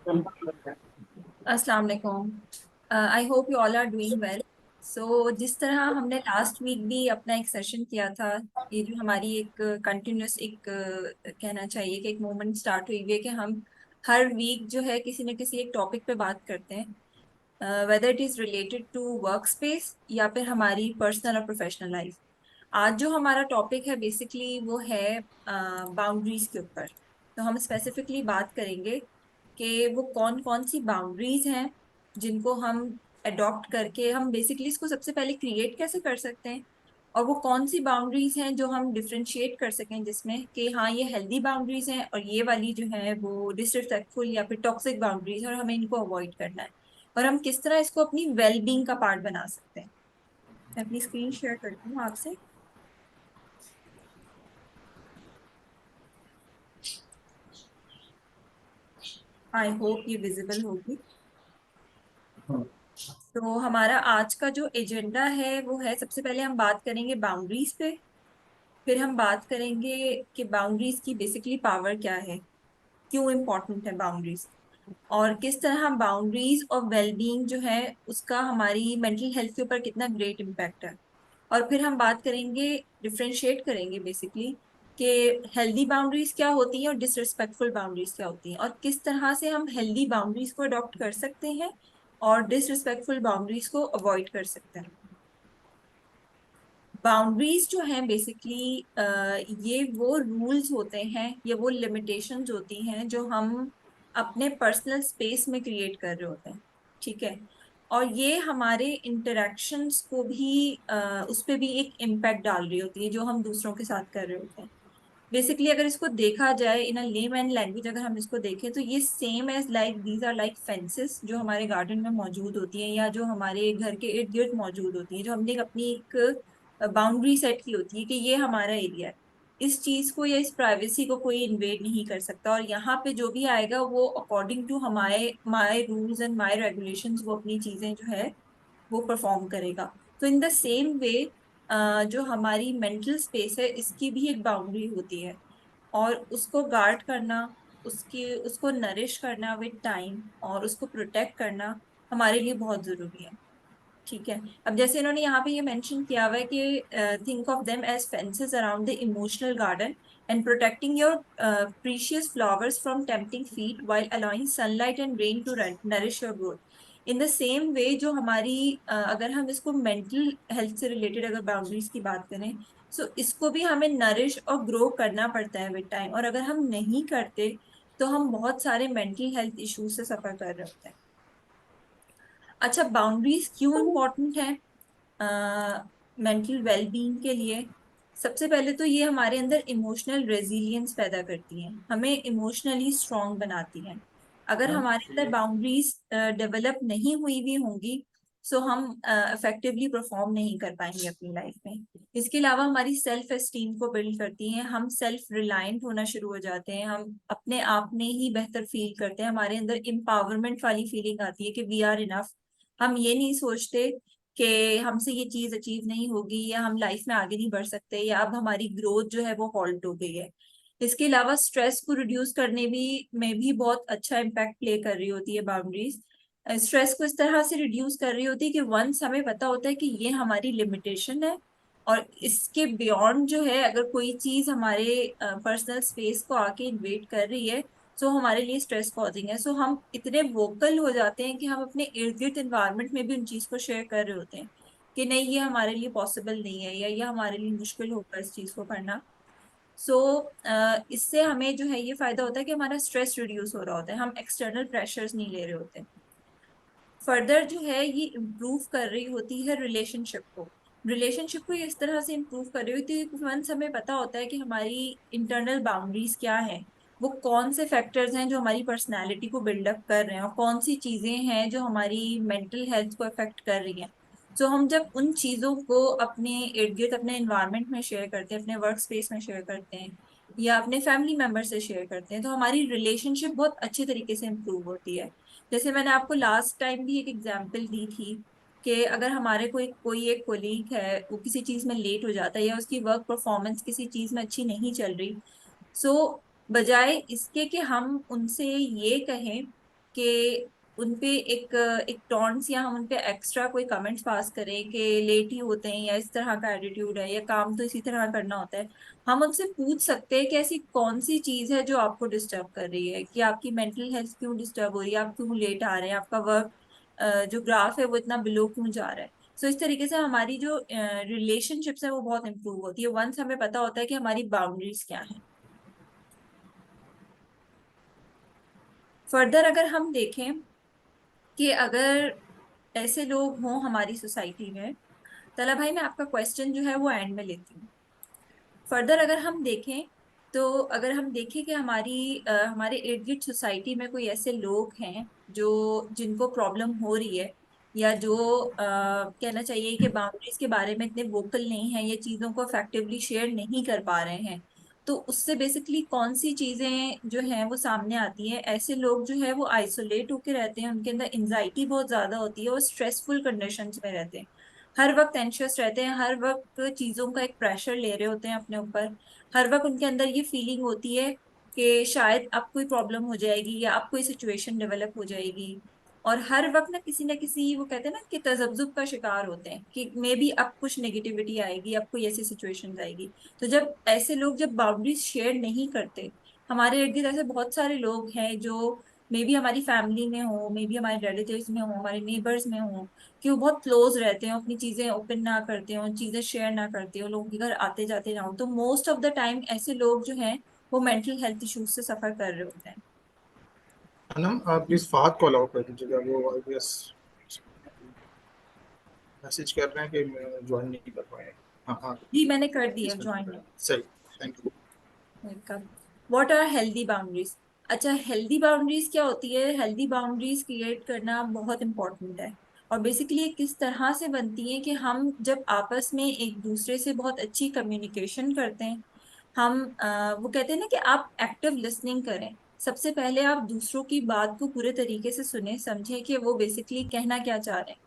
अस्सलाम वालेकुम। I hope you all are doing well. So जिस तरह हमने लास्ट वीक भी अपना एक सेशन किया था, ये जो हमारी एक कंटिन्यूस एक कहना चाहिए कि एक मूवमेंट स्टार्ट हुई हुई है कि हम हर वीक जो है किसी न किसी एक टॉपिक पे बात करते हैं, whether it is related to work space या फिर हमारी पर्सनल और प्रोफेशनल लाइफ। आज जो हमारा टॉपिक है बेसिकली वो है बाउंड्रीज के ऊपर। तो हम स्पेसिफिकली बात करेंगे कि वो कौन कौन सी बाउंड्रीज हैं जिनको हम अडॉप्ट करके हम बेसिकली इसको सबसे पहले क्रिएट कैसे कर सकते हैं, और वो कौन सी बाउंड्रीज हैं जो हम डिफरेंशिएट कर सकें जिसमें कि हाँ ये हेल्दी बाउंड्रीज हैं और ये वाली जो है वो डिसरिस्पेक्टफुल या फिर टॉक्सिक बाउंड्रीज है और हमें इनको अवॉइड करना है, और हम किस तरह इसको अपनी वेल बींग का पार्ट बना सकते हैं। मैं अपनी स्क्रीन शेयर करती हूँ आपसे। आई होप ये विजिबल होगी। तो हमारा आज का जो एजेंडा है वो है, सबसे पहले हम बात करेंगे बाउंड्रीज पे। फिर हम बात करेंगे कि बाउंड्रीज की बेसिकली पावर क्या है, क्यों इम्पोर्टेंट है बाउंड्रीज, और किस तरह हम बाउंड्रीज और वेलबींग जो है उसका हमारी मेंटल हेल्थ के ऊपर कितना ग्रेट इम्पैक्ट है। और फिर हम बात करेंगे, डिफ्रेंशिएट करेंगे बेसिकली कि हेल्दी बाउंड्रीज क्या होती हैं और डिसरिस्पेक्टफुल बाउंड्रीज क्या होती हैं, और किस तरह से हम हेल्दी बाउंड्रीज को अडॉप्ट कर सकते हैं और डिसरिस्पेक्टफुल बाउंड्रीज को अवॉइड कर सकते हैं। बाउंड्रीज जो हैं बेसिकली ये वो रूल्स होते हैं, ये वो लिमिटेशंस होती हैं जो हम अपने पर्सनल स्पेस में क्रिएट कर रहे होते हैं। ठीक है। और ये हमारे इंटरेक्शंस को भी उस पे भी एक इम्पैक्ट डाल रही होती है जो हम दूसरों के साथ कर रहे होते हैं। बेसिकली अगर इसको देखा जाए इन अ लेमैन लैंग्वेज, अगर हम इसको देखें तो ये same as like these are like fences जो हमारे गार्डन में मौजूद होती हैं या जो हमारे घर के इर्द गिर्द मौजूद होती हैं, जो हमने अपनी एक बाउंड्री सेट की होती है कि ये हमारा एरिया है। इस चीज को या इस प्राइवेसी को कोई इन्वेड नहीं कर सकता, और यहाँ पे जो भी आएगा वो अकॉर्डिंग टू हमारे my rules and my regulations वो अपनी चीजें जो है वो परफॉर्म करेगा। तो इन द सेम वे जो हमारी मेंटल स्पेस है इसकी भी एक बाउंड्री होती है, और उसको गार्ड करना, उसकी उसको नरिश करना विद टाइम और उसको प्रोटेक्ट करना हमारे लिए बहुत जरूरी है। ठीक है। अब जैसे इन्होंने यहाँ पे ये मेंशन किया हुआ है कि think of them as fences around the emotional garden and protecting your precious flowers from tempting feet while allowing sunlight and rain to nourish your growth. In the same way जो हमारी अगर हम इसको mental health से related अगर boundaries की बात करें, सो इसको भी हमें नरिश और ग्रो करना पड़ता है विद टाइम, और अगर हम नहीं करते तो हम बहुत सारे मेंटल हेल्थ इश्यूज से सफर कर रहे होते हैं। अच्छा, बाउंड्रीज क्यों इम्पोर्टेंट है मेंटल वेलबींग के लिए? सबसे पहले तो ये हमारे अंदर इमोशनल रेजिलियंस पैदा करती हैं, हमें इमोशनली स्ट्रांग बनाती हैं। अगर हमारे अंदर बाउंड्रीज डेवलप नहीं हुई भी होंगी सो हम इफेक्टिवली परफॉर्म नहीं कर पाएंगे अपनी लाइफ में। इसके अलावा हमारी सेल्फ एस्टीम को बिल्ड करती हैं, हम सेल्फ रिलायंट होना शुरू हो जाते हैं, हम अपने आप में ही बेहतर फील करते हैं, हमारे अंदर एम्पावरमेंट वाली फीलिंग आती है कि वी आर इनफ। हम ये नहीं सोचते कि हमसे ये चीज अचीव नहीं होगी या हम लाइफ में आगे नहीं बढ़ सकते या अब हमारी ग्रोथ जो है वो हॉल्ट हो गई है। इसके अलावा स्ट्रेस को रिड्यूस करने भी में भी बहुत अच्छा इम्पैक्ट प्ले कर रही होती है बाउंड्रीज। स्ट्रेस को इस तरह से रिड्यूस कर रही होती है कि वंस हमें पता होता है कि ये हमारी लिमिटेशन है, और इसके बियॉन्ड जो है अगर कोई चीज हमारे पर्सनल स्पेस को आके इन्वेट कर रही है सो हमारे लिए स्ट्रेस कॉजिंग है। सो हम इतने वोकल हो जाते हैं कि हम अपने इर्द गिर्द इन्वायरमेंट में भी उन चीज को शेयर कर रहे होते हैं कि नहीं ये हमारे लिए पॉसिबल नहीं है या ये हमारे लिए मुश्किल होगा इस चीज को करना। सो इससे हमें जो है ये फायदा होता है कि हमारा स्ट्रेस रिड्यूस हो रहा होता है, हम एक्सटर्नल प्रेशर्स नहीं ले रहे होते। फर्दर जो है ये इम्प्रूव कर रही होती है रिलेशनशिप को ये इस तरह से इम्प्रूव कर रही होती है कि वंस हमें पता होता है कि हमारी इंटरनल बाउंड्रीज क्या है, वो कौन से फैक्टर्स हैं जो हमारी पर्सनालिटी को बिल्डअप कर रहे हैं और कौन सी चीजें हैं जो हमारी मेंटल हेल्थ को अफेक्ट कर रही हैं। तो हम जब उन चीजों को अपने इर्द गिर्द अपने इन्वायरमेंट में शेयर करते हैं, अपने वर्क स्पेस में शेयर करते हैं या अपने फैमिली मेंबर से शेयर करते हैं, तो हमारी रिलेशनशिप बहुत अच्छे तरीके से इम्प्रूव होती है। जैसे मैंने आपको लास्ट टाइम भी एक एग्जांपल दी थी कि अगर हमारे कोई कोई एक कोलीग है वो किसी चीज में लेट हो जाता है या उसकी वर्क परफॉर्मेंस किसी चीज में अच्छी नहीं चल रही, सो बजाय इसके कि हम उनसे ये कहें कि उनपे एक टॉन्ट्स या हम उनपे एक्स्ट्रा कोई कमेंट्स पास करें कि लेट ही होते हैं या इस तरह का एटीट्यूड है या काम तो इसी तरह करना होता है। हम उनसे पूछ सकते हैं कि ऐसी कौन सी चीज है जो आपको डिस्टर्ब कर रही है, कि आपकी मेंटल हेल्थ क्यों डिस्टर्ब हो रही है, आप क्यों लेट आ रहे हैं, आपका वर्क जो ग्राफ है वो इतना बिलो क्यों जा रहा है। सो इस तरीके से हमारी जो रिलेशनशिप्स है वो बहुत इंप्रूव होती है वंस हमें पता होता है कि हमारी बाउंड्रीज क्या है। फर्दर अगर हम देखें कि अगर ऐसे लोग हों हमारी सोसाइटी में, तला भाई मैं आपका क्वेश्चन जो है वो एंड में लेती हूँ। फर्दर अगर हम देखें तो अगर हम देखें कि हमारे इर्द गिर्द सोसाइटी में कोई ऐसे लोग हैं जो जिनको प्रॉब्लम हो रही है, या जो कहना चाहिए कि बाउंड्रीज के बारे में इतने वोकल नहीं है, ये चीजों को इफेक्टिवली शेयर नहीं कर पा रहे हैं, तो उससे बेसिकली कौन सी चीजें जो हैं वो सामने आती हैं। ऐसे लोग जो है वो आइसोलेट होकर रहते हैं, उनके अंदर एंजाइटी बहुत ज्यादा होती है और स्ट्रेसफुल कंडीशंस में रहते हैं, हर वक्त एंशियस रहते हैं, हर वक्त चीजों का एक प्रेशर ले रहे होते हैं अपने ऊपर। हर वक्त उनके अंदर ये फीलिंग होती है कि शायद अब कोई प्रॉब्लम हो जाएगी या अब कोई सिचुएशन डेवलप हो जाएगी। और हर वक्त ना किसी वो कहते हैं ना कि तजब्जुब का शिकार होते हैं कि मे बी अब कुछ नेगेटिविटी आएगी, अब कोई ऐसी सिचुएशन आएगी। तो जब ऐसे लोग जब बाउंड्रीज शेयर नहीं करते, हमारे इर्द गिर्द ऐसे बहुत सारे लोग हैं जो मे बी हमारी फैमिली में हो, मे बी हमारे रिलेटिव्स में हो, हमारे नेबर्स में हो, कि वो बहुत क्लोज रहते हैं, अपनी चीजें ओपन ना करते हो, चीजें शेयर ना करते हो, लोगों के घर आते जाते ना हो, तो मोस्ट ऑफ द टाइम ऐसे लोग जो हैं वो मेंटल हेल्थ इश्यूज से सफर कर रहे होते हैं। अनम, आप प्लीज फाहद को अलाउ कर दीजिएगा, वो आई गेस मैसेज कर रहे हैं कि ज्वाइन नहीं कर पाए। हाँ हाँ, जी मैंने कर दिया 20 मिनट हो ज्वाइन। गए। सही, thank you. What are healthy boundaries. अच्छा, हेल्दी बाउंड्रीज क्या होती है? हेल्दी बाउंड्रीज क्रिएट करना बहुत इंपॉर्टेंट है। और बेसिकली ये किस तरह से बनती है कि हम जब आपस में एक दूसरे से बहुत अच्छी कम्युनिकेशन करते हैं, हम वो कहते हैं ना कि आप एक्टिव लिसनिंग करें। सबसे पहले आप दूसरों की बात को पूरे तरीके से सुने समझें कि वो बेसिकली कहना क्या चाह रहे हैं।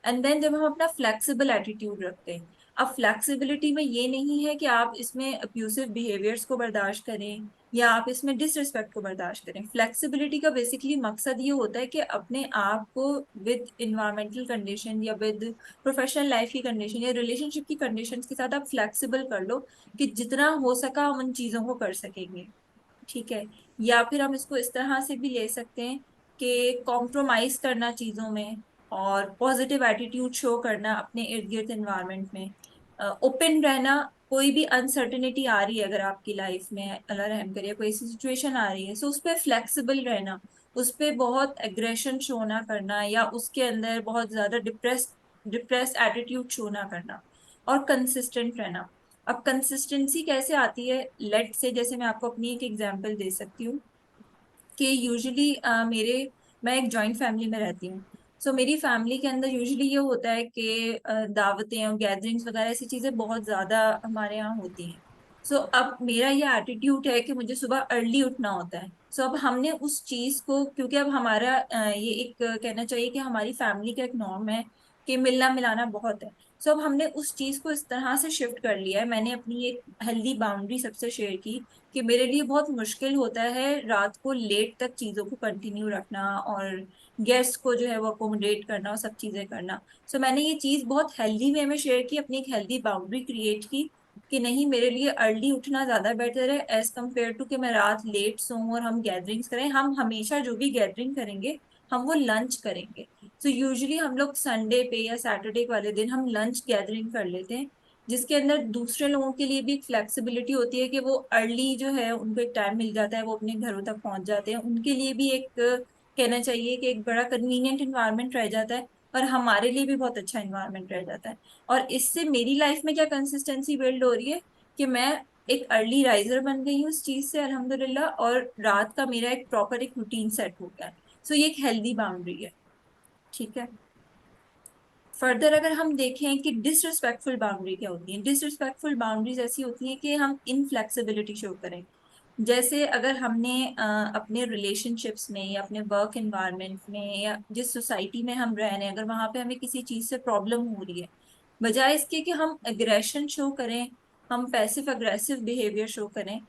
एंड देन जब हम अपना फ्लेक्सिबल एटीट्यूड रखते हैं, अब फ्लेक्सिबिलिटी में ये नहीं है कि आप इसमें अब्यूसिव बिहेवियर्स को बर्दाश्त करें या आप इसमें डिसरिस्पेक्ट को बर्दाश्त करें। फ्लेक्सिबिलिटी का बेसिकली मकसद ये होता है कि अपने आप को विद इन्वायरमेंटल कंडीशन या विद प्रोफेशनल लाइफ की कंडीशन या रिलेशनशिप की कंडीशन के साथ आप फ्लेक्सिबल कर लो, कि जितना हो सका हम उन चीजों को कर सकेंगे। ठीक है। या फिर हम इसको इस तरह से भी ले सकते हैं कि कॉम्प्रोमाइज करना चीजों में और पॉजिटिव एटीट्यूड शो करना अपने इर्द गिर्द एनवायरनमेंट में, ओपन रहना। कोई भी अनसर्टेनिटी आ रही है अगर आपकी लाइफ में, अल्लाह रहम करे, कोई ऐसी सिचुएशन आ रही है, सो उस पर फ्लेक्सिबल रहना, उस पर बहुत एग्रेशन शो ना करना या उसके अंदर बहुत ज्यादा डिप्रेस एटीट्यूड शो ना करना, और कंसिस्टेंट रहना। अब कंसिस्टेंसी कैसे आती है? लेट से जैसे मैं आपको अपनी एक एग्जांपल दे सकती हूँ कि यूजुअली मेरे मैं एक जॉइंट फैमिली में रहती हूँ। सो मेरी फैमिली के अंदर यूजुअली ये होता है कि दावतें और गैदरिंग्स वगैरह ऐसी चीजें बहुत ज्यादा हमारे यहाँ होती हैं। सो अब मेरा ये एटीट्यूड है कि मुझे सुबह अर्ली उठना होता है। सो अब हमने उस चीज को, क्योंकि अब हमारा ये एक कहना चाहिए कि हमारी फैमिली का एक नॉर्म है कि मिलना मिलाना बहुत है। सो अब हमने उस चीज को इस तरह से शिफ्ट कर लिया है। मैंने अपनी एक हेल्दी बाउंड्री सबसे शेयर की कि मेरे लिए बहुत मुश्किल होता है रात को लेट तक चीजों को कंटिन्यू रखना और गेस्ट को जो है वो अकोमोडेट करना और सब चीजें करना। सो मैंने ये चीज बहुत हेल्दी वे में शेयर की, अपनी एक हेल्दी बाउंड्री क्रिएट की कि नहीं, मेरे लिए अर्ली उठना ज्यादा बेटर है एज कम्पेयर टू कि मैं रात लेट सोऊं और हम गैदरिंग्स करें। हम हमेशा जो भी गैदरिंग करेंगे हम वो लंच करेंगे। तो यूजुअली हम लोग संडे पे या सैटरडे वाले दिन हम लंच गैदरिंग कर लेते हैं, जिसके अंदर दूसरे लोगों के लिए भी एक फ्लेक्सिबिलिटी होती है कि वो अर्ली जो है उनको एक टाइम मिल जाता है, वो अपने घरों तक पहुंच जाते हैं, उनके लिए भी एक कहना चाहिए कि एक बड़ा कन्वीनियंट इन्वायरमेंट रह जाता है और हमारे लिए भी बहुत अच्छा इन्वायरमेंट रह जाता है। और इससे मेरी लाइफ में क्या कंसिस्टेंसी बिल्ड हो रही है कि मैं एक अर्ली राइजर बन गई हूँ इस चीज से अल्हम्दुलिल्लाह, और रात का मेरा एक प्रॉपर एक रूटीन सेट हो गया है। सो ये एक हेल्दी बाउंड्री है। ठीक है। फर्दर अगर हम देखें कि डिसरिस्पेक्टफुल बाउंड्री क्या होती है, डिसरिस्पेक्टफुल बाउंड्रीज ऐसी होती हैं कि हम इनफ्लेक्सिबिलिटी शो करें। जैसे अगर हमने अपने रिलेशनशिप्स में या अपने वर्क एनवायरनमेंट में या जिस सोसाइटी में हम रह रहे हैं, अगर वहां पे हमें किसी चीज से प्रॉब्लम हो रही है, बजाय इसके कि हम एग्रेशन शो करें, हम पैसिव अग्रेसिव बिहेवियर शो करें,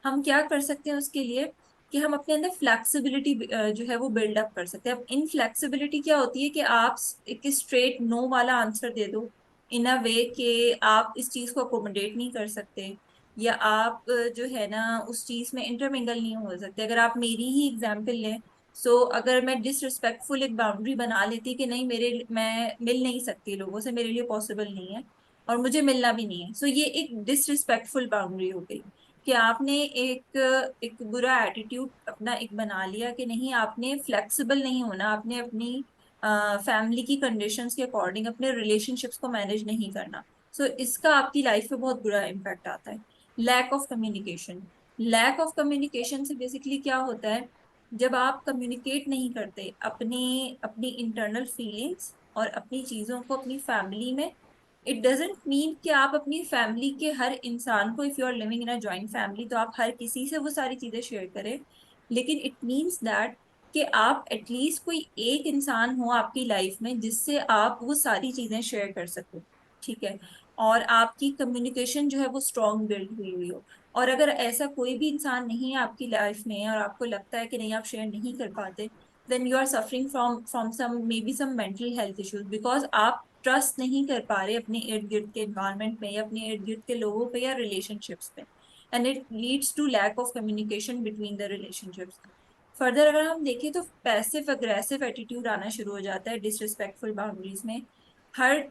हम क्या कर सकते हैं उसके लिए? कि हम अपने अंदर फ्लेक्सिबिलिटी जो है वो बिल्ड अप कर सकते हैं। अब इन फ्लेक्सिबिलिटी क्या होती है कि आप एक स्ट्रेट नो वाला आंसर दे दो इन अ वे कि आप इस चीज को अकोमोडेट नहीं कर सकते, या आप जो है ना उस चीज में इंटरमिंगल नहीं हो सकते। अगर आप मेरी ही एग्जांपल लें, सो अगर मैं डिसरिस्पेक्टफुल एक बाउंड्री बना लेती कि नहीं मेरे मैं मिल नहीं सकती लोगों से, मेरे लिए पॉसिबल नहीं है और मुझे मिलना भी नहीं है, सो ये एक डिसरिस्पेक्टफुल बाउंड्री हो गई कि आपने एक एक बुरा एटीट्यूड अपना एक बना लिया कि नहीं आपने फ्लेक्सिबल नहीं होना, आपने अपनी फैमिली की कंडीशंस के अकॉर्डिंग अपने रिलेशनशिप्स को मैनेज नहीं करना। सो इसका आपकी लाइफ पे बहुत बुरा इम्पैक्ट आता है। Lack of communication, lack of communication से बेसिकली क्या होता है, जब आप कम्युनिकेट नहीं करते अपनी अपनी इंटरनल फीलिंग्स और अपनी चीजों को अपनी फैमिली में, इट डजेंट मीन कि आप अपनी फैमिली के हर इंसान को, if you are living in a joint family तो आप हर किसी से वो सारी चीजें शेयर करें, लेकिन इट मीन्स दैट कि आप एटलीस्ट कोई एक इंसान हो आपकी लाइफ में जिससे आप वो सारी चीजें शेयर कर सको, ठीक है, और आपकी कम्युनिकेशन जो है वो स्ट्रांग बिल्ड हुई हुई हो। और अगर ऐसा कोई भी इंसान नहीं है आपकी लाइफ में और आपको लगता है कि नहीं आप शेयर नहीं कर पाते, then you are suffering from some maybe some mental health issues, because आप ट्रस्ट नहीं कर पा रहे अपने इर्द गिर्द के एनवायरनमेंट में या अपने इर्द गिर्द के लोगों पे या रिलेशनशिप्स पे, and it leads to lack of communication between the relationships. Further अगर हम देखें तो पैसिव अग्रेसिव एटीट्यूड आना शुरू हो जाता है डिसरिस्पेक्टफुल बाउंड्रीज में। हर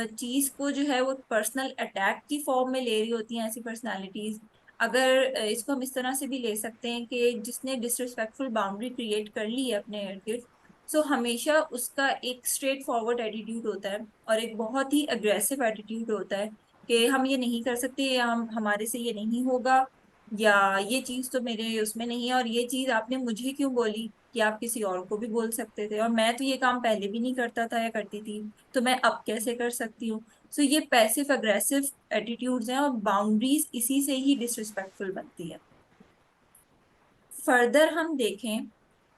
चीज को जो है वो पर्सनल अटैक की फॉर्म में ले रही होती हैं ऐसी पर्सनालिटीज। अगर इसको हम इस तरह से भी ले सकते हैं कि जिसने डिसरिस्पेक्टफुल बाउंड्री क्रिएट कर ली है अपने इर्द गिर्द, सो हमेशा उसका एक स्ट्रेट फॉरवर्ड एटीट्यूड होता है और एक बहुत ही अग्रेसिव एटीट्यूड होता है कि हम ये नहीं कर सकते, या हम हमारे से ये नहीं होगा, या ये चीज तो मेरे उसमें नहीं है, और ये चीज आपने मुझे क्यों बोली कि आप किसी और को भी बोल सकते थे, और मैं तो ये काम पहले भी नहीं करता था या करती थी, तो मैं अब कैसे कर सकती हूँ। सो ये पैसिव अग्रेसिव एटीट्यूड्स हैं और बाउंड्रीज इसी से ही डिसरिस्पेक्टफुल बनती है। फर्दर हम देखें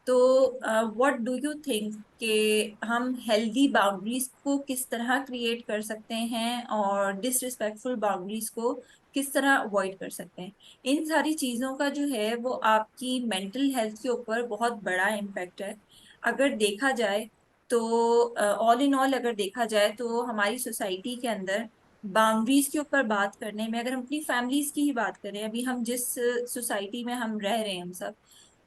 तो व्हाट डू यू थिंक कि हम हेल्दी बाउंड्रीज को किस तरह क्रिएट कर सकते हैं और डिसरिस्पेक्टफुल बाउंड्रीज को किस तरह अवॉइड कर सकते हैं। इन सारी चीजों का जो है वो आपकी मेंटल हेल्थ के ऊपर बहुत बड़ा इम्पैक्ट है। अगर देखा जाए तो ऑल इन ऑल अगर देखा जाए तो हमारी सोसाइटी के अंदर बाउंड्रीज के ऊपर बात करने में, अगर हम अपनी फैमिलीज की ही बात करें, अभी हम जिस सोसाइटी में हम रह रहे हैं हम सब,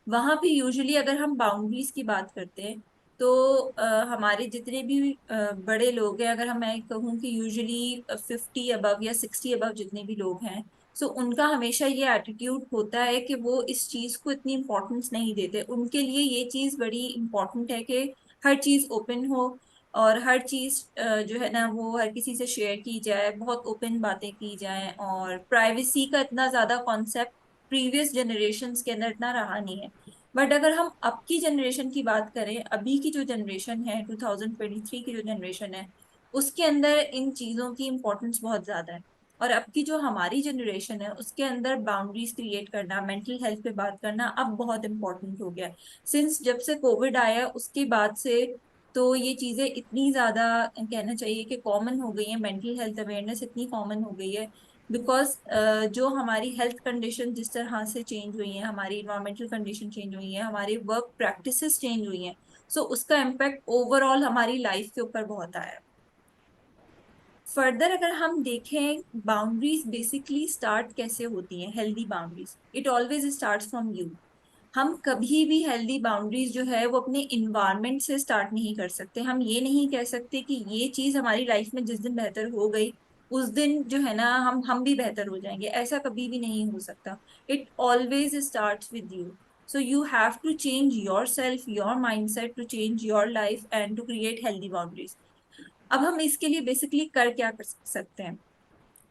वहां पे यूजुअली अगर हम बाउंड्रीज की बात करते हैं तो हमारे जितने भी बड़े लोग हैं, अगर हम मैं कहूँ कि यूजुअली 50 अबव या 60 अबव जितने भी लोग हैं, सो उनका हमेशा ये एटीट्यूड होता है कि वो इस चीज को इतनी इम्पोर्टेंस नहीं देते। उनके लिए ये चीज बड़ी इम्पोर्टेंट है कि हर चीज ओपन हो और हर चीज जो है ना वो हर किसी से शेयर की जाए, बहुत ओपन बातें की जाए, और प्राइवेसी का इतना ज्यादा कॉन्सेप्ट प्रीवियस जनरेशन्स के अंदर इतना रहा नहीं है। बट अगर हम अब की जनरेशन की बात करें, अभी की जो जनरेशन है 2023 की जो जनरेशन है, उसके अंदर इन चीजों की इम्पोर्टेंस बहुत ज्यादा है। और अब की जो हमारी जनरेशन है उसके अंदर बाउंड्रीज क्रिएट करना, मेंटल हेल्थ पे बात करना अब बहुत इंपॉर्टेंट हो गया है। सिंस जब से कोविड आया उसके बाद से तो ये चीजें इतनी ज्यादा कहना चाहिए कि कॉमन हो गई है, मेंटल हेल्थ अवेयरनेस इतनी कॉमन हो गई है, बिकॉज जो हमारी हेल्थ कंडीशन जिस तरह से चेंज हुई है, हमारी इन्वायरमेंटल कंडीशन चेंज हुई है, हमारी वर्क प्रैक्टिसेस चेंज हुई हैं, सो उसका इम्पैक्ट ओवरऑल हमारी लाइफ के ऊपर बहुत आया है। फर्दर अगर हम देखें बाउंड्रीज बेसिकली स्टार्ट कैसे होती हैं, healthy boundaries it always starts from you. हम कभी भी हेल्दी बाउंड्रीज जो है वो अपने इन्वायरमेंट से स्टार्ट नहीं कर सकते। हम ये नहीं कह सकते कि ये चीज हमारी लाइफ में जिस दिन बेहतर हो गई उस दिन जो है ना हम भी बेहतर हो जाएंगे, ऐसा कभी भी नहीं हो सकता। It always starts with you. So you have to change your self, your mind set, to change your life and to create healthy boundaries. अब हम इसके लिए बेसिकली कर क्या कर सकते हैं,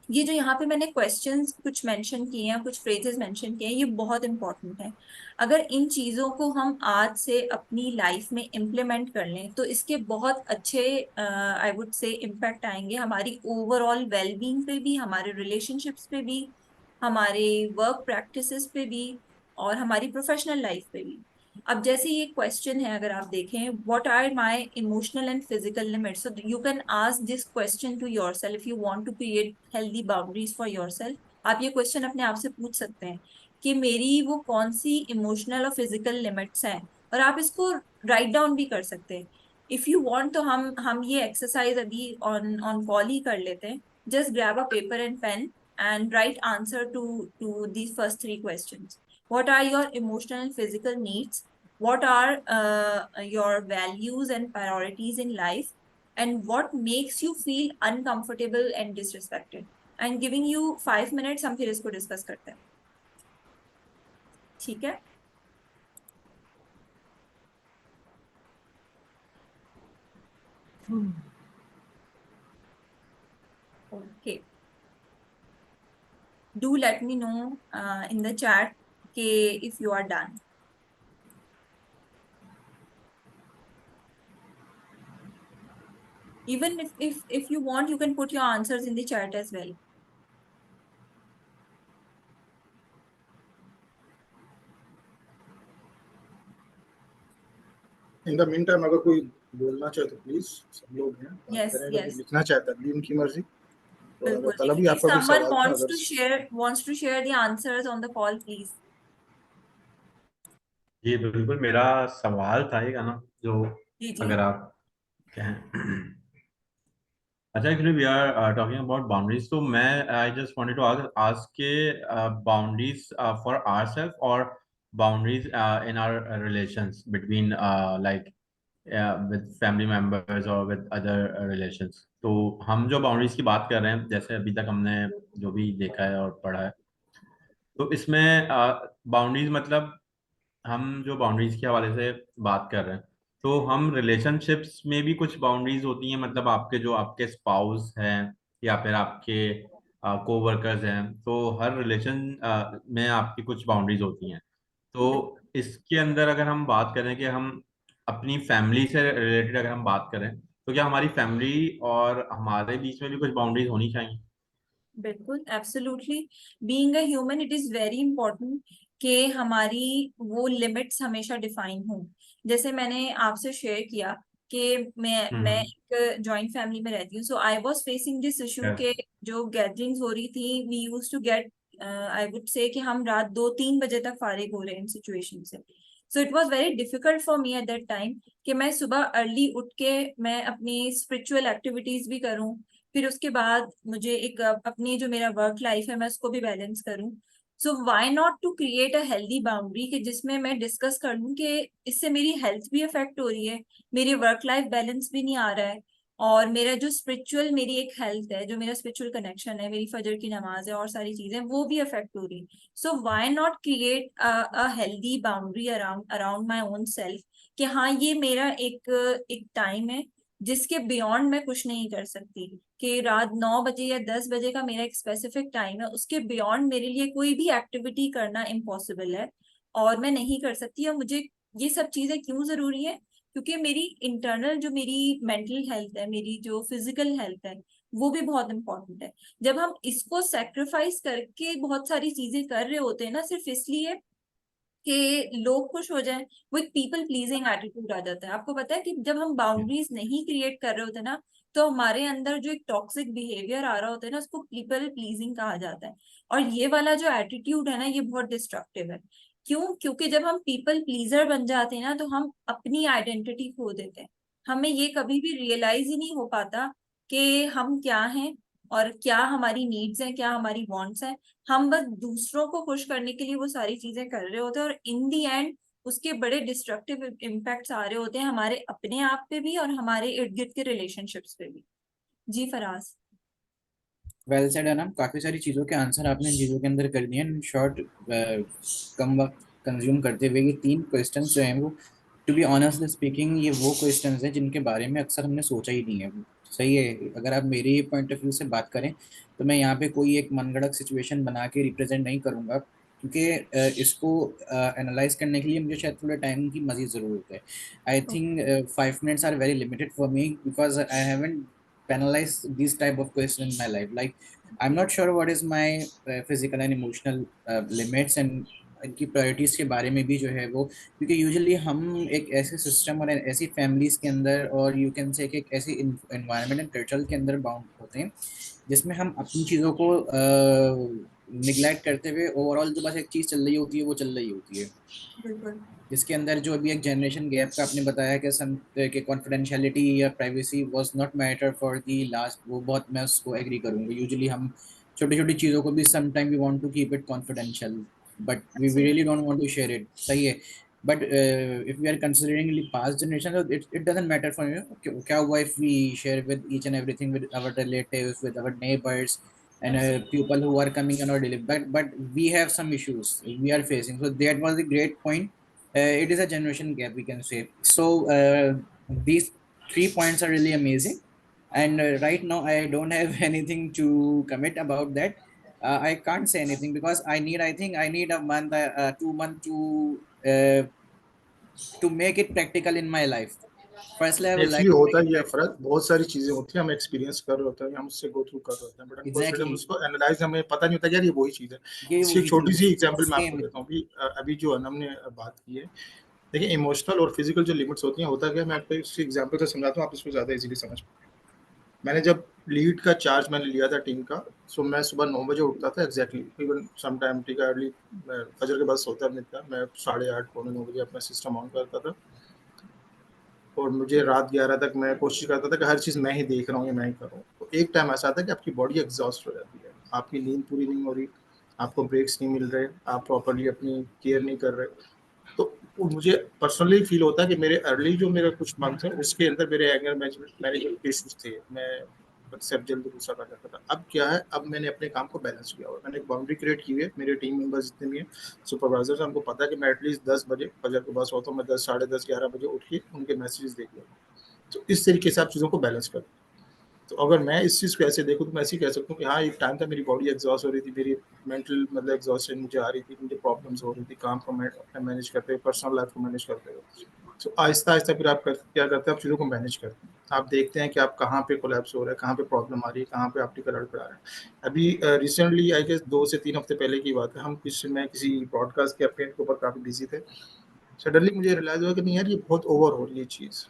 ये जो यहाँ पे मैंने क्वेश्चंस कुछ मेंशन किए हैं, कुछ फ्रेजेस मेंशन किए हैं, ये बहुत इंपॉर्टेंट है। अगर इन चीजों को हम आज से अपनी लाइफ में इम्प्लीमेंट कर लें तो इसके बहुत अच्छे आई वुड से इम्पैक्ट आएंगे हमारी ओवरऑल वेलबींग पे भी, हमारे रिलेशनशिप्स पे भी, हमारे वर्क प्रैक्टिसेस पे भी, और हमारी प्रोफेशनल लाइफ पे भी। अब जैसे ये क्वेश्चन है, अगर आप देखें what are my emotional and physical limits, so you can ask this question to yourself if you want to create healthy boundaries for yourself. आप ये क्वेश्चन अपने आप से पूछ सकते हैं कि मेरी वो कौन सी इमोशनल और फिजिकल लिमिट्स हैं, और आप इसको राइट डाउन भी कर सकते हैं। इफ यू वांट तो हम ये एक्सरसाइज अभी ऑन ऑन कॉल ही कर लेते हैं। Just grab a paper and pen and write answer to these first three questions. What are your emotional and physical needs? What are your values and priorities in life? And what makes you feel uncomfortable and disrespected? I'm giving you 5 minutes, हम फिर इसको discuss करते हैं। ठीक है। Okay, do let me know in the chat के if you are done. Even if you want, you can put your answers in the chat as well. In the mean time अगर कोई बोलना चाहे तो प्लीज, सब लोग हैं बात Yes, करें, अगर कोई yes. लिखना चाहता है भी उनकी मर्जी। और अगर बिल्कुल। कल भी If आपका कोई someone सवाल था wants अगर। to share the answers on the call, please. जी बिल्कुल, मेरा सवाल था एक, है ना, जो जी जी। अगर आप कहें। अच्छा, actually we are talking about boundaries, तो मैं I just wanted to ask के बाउंड्रीज फॉर आवरसेल्फ और boundaries in our relations between like with family members और विद अदर रिलेशंस। तो हम जो बाउंड्रीज की बात कर रहे हैं, जैसे अभी तक हमने जो भी देखा है और पढ़ा है, तो इसमें बाउंड्रीज मतलब हम जो बाउंड्रीज के हवाले से बात कर रहे हैं, तो हम रिलेशनशिप्स में भी कुछ बाउंड्रीज होती हैं, मतलब आपके जो आपके स्पाउस हैं या फिर आपके कोवर्कर्स हैं, तो हर रिलेशन में आपकी कुछ बाउंड्रीज होती हैं। तो इसके अंदर अगर हम बात करें कि हम अपनी फैमिली से रिलेटेड अगर हम बात करें, तो क्या हमारी फैमिली और हमारे बीच में भी कुछ बाउंड्रीज होनी चाहिए? बिल्कुल, absolutely. Being a human it is very important कि हमारी वो लिमिट्स हमेशा डिफाइन हो। जैसे मैंने आपसे शेयर किया कि मैं हम्म। एक जॉइंट फैमिली में रहती हूँ, so I was facing this issue yes. के जो गैदरिंग्स हो रही थी, we used to get, I would say कि हम रात 2-3 बजे तक फारिग हो रहे हैं इन सिचुएशन से। So it was very difficult for me at that time कि मैं सुबह अर्ली उठ के मैं अपनी स्पिरिचुअल एक्टिविटीज भी करूँ, फिर उसके बाद मुझे एक अपनी जो मेरा वर्क लाइफ है मैं उसको भी बैलेंस करूं। So why not to create a healthy boundary कि जिसमें मैं डिस्कस कर लूं कि इससे मेरी हेल्थ भी अफेक्ट हो रही है, मेरी वर्क लाइफ बैलेंस भी नहीं आ रहा है, और मेरा जो स्पिरिचुअल मेरी एक हेल्थ है, जो मेरा स्पिरिचुअल कनेक्शन है, मेरी फजर की नमाज है और सारी चीजें वो भी अफेक्ट हो रही है। सो why not create a healthy boundary around around my own self कि हाँ ये मेरा एक एक टाइम है जिसके बियॉन्ड मैं कुछ नहीं कर सकती, कि रात 9 बजे या 10 बजे का मेरा एक स्पेसिफिक टाइम है, उसके बियॉन्ड मेरे लिए कोई भी एक्टिविटी करना इम्पॉसिबल है और मैं नहीं कर सकती। और मुझे ये सब चीजें क्यों जरूरी है, क्योंकि मेरी इंटरनल जो मेरी मेंटल हेल्थ है, मेरी जो फिजिकल हेल्थ है, वो भी बहुत इंपॉर्टेंट है। जब हम इसको सेक्रीफाइस करके बहुत सारी चीजें कर रहे होते हैं ना, सिर्फ इसलिए कि लोग खुश हो जाएं, वो एक पीपल प्लीजिंग एटीट्यूड आ जाता है। आपको पता है कि जब हम बाउंड्रीज नहीं क्रिएट कर रहे होते ना, तो हमारे अंदर जो एक टॉक्सिक बिहेवियर आ रहा होता है ना, उसको पीपल प्लीजिंग कहा जाता है। और ये वाला जो एटीट्यूड है ना, ये बहुत डिस्ट्रक्टिव है। क्यों? क्योंकि जब हम पीपल प्लीजर बन जाते हैं ना, तो हम अपनी आइडेंटिटी खो देते हैं। हमें ये कभी भी रियलाइज ही नहीं हो पाता कि हम क्या हैं और क्या हमारी नीड्स हैं, क्या हमारी वांट्स हैं। हम बस दूसरों को खुश करने के लिए वो सारी चीजें कर रहे होते हैं, और इन दी एंड उसके बड़े डिस्ट्रक्टिव इम्पैक्ट्स आ रहे होते हैं हमारे अपने आप पे भी और हमारे इर्द गिर्द के रिलेशनशिप्स पे भी। जी फराज। वेल सेड अनम, काफ़ी सारी चीज़ों के आंसर आपने इन चीज़ों के अंदर कर दिए हैं। शॉर्ट कम वक्त कंज्यूम करते हुए ये 3 क्वेश्चन जो हैं वो, टू बी ऑनेस्टली स्पीकिंग, ये वो क्वेश्चंस हैं जिनके बारे में अक्सर हमने सोचा ही नहीं है। सही है, अगर आप मेरे पॉइंट ऑफ व्यू से बात करें तो मैं यहाँ पे कोई एक मनगढ़ंत सिचुएशन बना के रिप्रेजेंट नहीं करूँगा, क्योंकि इसको एनालाइज करने के लिए मुझे शायद थोड़ा टाइम की मज़ीद ज़रूरत है। I think 5 minutes are very limited for me because I haven't penalize these type of questions in my life. Like, I'm not sure what is my physical and emotional limits, and इनकी priorities के बारे में भी जो है वो, क्योंकि usually हम एक ऐसे सिस्टम और ऐसी फैमिलीज के अंदर, और यू कैन से एक ऐसे इन्वायरमेंट एंड कल्चर के अंदर बाउंड होते हैं जिसमें हम अपनी चीज़ों को निगलेक्ट करते हुए ओवरऑल जो बस एक चीज चल रही होती है वो चल रही होती है, बिल्कुल। जिसके अंदर जो अभी एक जनरेशन गैप का आपने बताया कि सम कि कॉन्फिडेंशियलिटी या privacy was not matter for the last, वो बहुत मैं उसको एग्री करूंगा। यूजुअली हम छोटी छोटी चीजों को भी some time we want to keep it confidential, but we really don't want to share it, सही है। But if we are considering past generation, it doesn't matter for you क्या हुआ if we share with each and everything with our relatives, with our neighbours and people who are coming on our daily, but we have some issues we are facing, so that was a great point. It is a generation gap, we can say. So these 3 points are really amazing, and right now I don't have anything to commit about that. I can't say anything because I think I need a month, 2 month uh, to make it practical in my life. Firstly, I would actually like to होता make ही है it फर्क, बहुत सारी चीजें होती हैं, हम experience कर रहे होते हैं, हम उससे गो थ्रू कर रहे होते हैं, बट अनफॉर्चुनेटली हम exactly उसको एनालाइज, हमें पता नहीं होता यार ये वही चीज है। ये इसकी एक वही छोटी चीज सी है, एग्जांपल मैं आपको सेम। देता हूँ। अभी जो अनम ने बात की है, देखिए इमोशनल और फिजिकल जो लिमिट्स होती हैं, होता क्या है, मैं आपको इस एग्जांपल से समझाता हूँ, आप इसको ज्यादा इजीली समझ पाएंगे। मैंने जब लीड का चार्ज मैंने लिया था टीम का, सो मैं सुबह 9 बजे उठता था एग्जैक्टली, इवन सम टाइम ठीक है अर्ली, फजर के बाद सोता नहीं था मैं, 8:30 पौने 9 बजे अपना सिस्टम ऑन करता था, और मुझे रात 11 तक मैं कोशिश करता था कि हर चीज़ मैं ही देख रहा हूँ या मैं ही कर रहा हूँ। तो एक टाइम ऐसा आता है कि आपकी बॉडी एग्जॉस्ट हो जाती है, आपकी नींद पूरी नहीं हो रही, आपको ब्रेक्स नहीं मिल रहे, आप प्रॉपरली अपनी केयर नहीं कर रहे। तो मुझे पर्सनली फील होता है कि मेरे अर्ली जो मेरे कुछ मंथ है उसके अंदर मेरे एंगर मैनेजमेंट इश्यूज थे, मैं एक्सेप्ट जल्दी गुस्सा कर जाता था। अब क्या है, अब मैंने अपने काम को बैलेंस किया हुआ, मैंने एक बाउंड्री क्रिएट की है, मेरे टीम मेंबर्स जितने भी हैं, सुपरवाइजर्स, हमको पता है कि मैं एटलीस्ट 10 बजे फजर के बाद सोता हूँ, मैं 10, 10:30, 11 बजे उठ के उनके मैसेजेस देख लेता हूँ। तो इस तरीके से आप चीज़ों को बैलेंस करते हैं। तो अगर मैं इस चीज़ को ऐसे देखूँ तो मैं ऐसे ही कह सकता हूँ कि हाँ, एक टाइम था मेरी बॉडी एग्जॉस्ट हो रही थी, मेरी मेंटल मतलब एग्जॉस्शन मुझे आ रही थी, मुझे प्रॉब्लम्स हो रही थी काम को मैनेज करते हुए, पर्सनल लाइफ को मैनेज करते हुए। तो आहिस्ता आहिस्ता फिर आप क्या करते हैं, आप चीज़ों को मैनेज करते हैं, आप देखते हैं कि आप कहाँ पे कोलैप्स हो रहा है, कहाँ पे प्रॉब्लम आ रही है, कहाँ पे आपकी कलर पड़ा रहा है। अभी रिसेंटली आई गेस 2 से 3 हफ्ते पहले की बात है, मैं किसी ब्रॉडकास्ट के अपडेट के ऊपर काफ़ी बिजी थे। सडनली मुझे रियलाइज हुआ कि नहीं यार, ये बहुत ओवर हो रही है चीज़।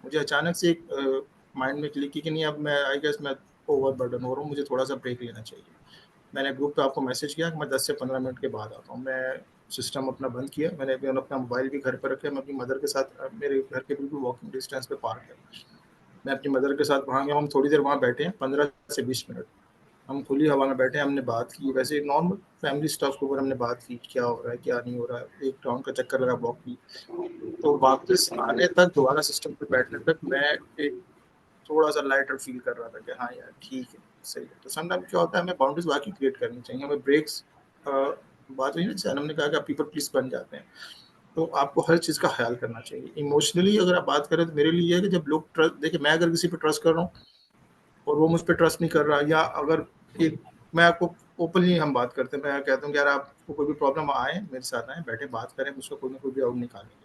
मुझे अचानक से एक माइंड में क्लिक की कि नहीं, अब मैं आई गेस मैं ओवर बर्डन हो रहा हूँ, मुझे थोड़ा सा ब्रेक लेना चाहिए। मैंने ग्रुप पे आपको मैसेज किया कि मैं 10 से 15 मिनट के बाद आता हूँ। मैं सिस्टम अपना बंद किया, मैंने अभी अपना मोबाइल भी घर पर रखा, मैं अपनी मदर के साथ, मेरे घर के बिल्कुल वॉकिंग डिस्टेंस पे पार्क है, मैं अपनी मदर के साथ वहाँ गया, हम थोड़ी देर वहाँ बैठे हैं, 15 से 20 मिनट हम खुली हवा में बैठे, हमने बात की, वैसे नॉर्मल फैमिली स्टफ के ऊपर हमने बात की, क्या हो रहा है क्या नहीं हो रहा है, एक राउंड का चक्कर लगा, वॉक की। तो वापस आने तक, दोबारा सिस्टम पे बैठने तक मैं एक थोड़ा सा लाइटर फील कर रहा था कि हाँ यार ठीक है, सही है। तो समटाइम क्या होता है, हमें बाउंड्रीज वाकई क्रिएट करनी चाहिए, हमें ब्रेक्स, बात हुई ना जैसे हमने कहा कि आप पीपल प्लीज बन जाते हैं, तो आपको हर चीज़ का ख्याल करना चाहिए। इमोशनली अगर आप बात करें तो मेरे लिए है कि जब लोग ट्रस्ट, देखिए मैं अगर किसी पे ट्रस्ट कर रहा हूँ और वो मुझ पर ट्रस्ट नहीं कर रहा, या अगर एक, मैं आपको ओपनली हम बात करते हैं, मैं कहता हूँ कि यार आपको कोई भी प्रॉब्लम आए मेरे साथ आए, बैठे बात करें, उसका कोई ना कोई भी आउट निकालेंगे।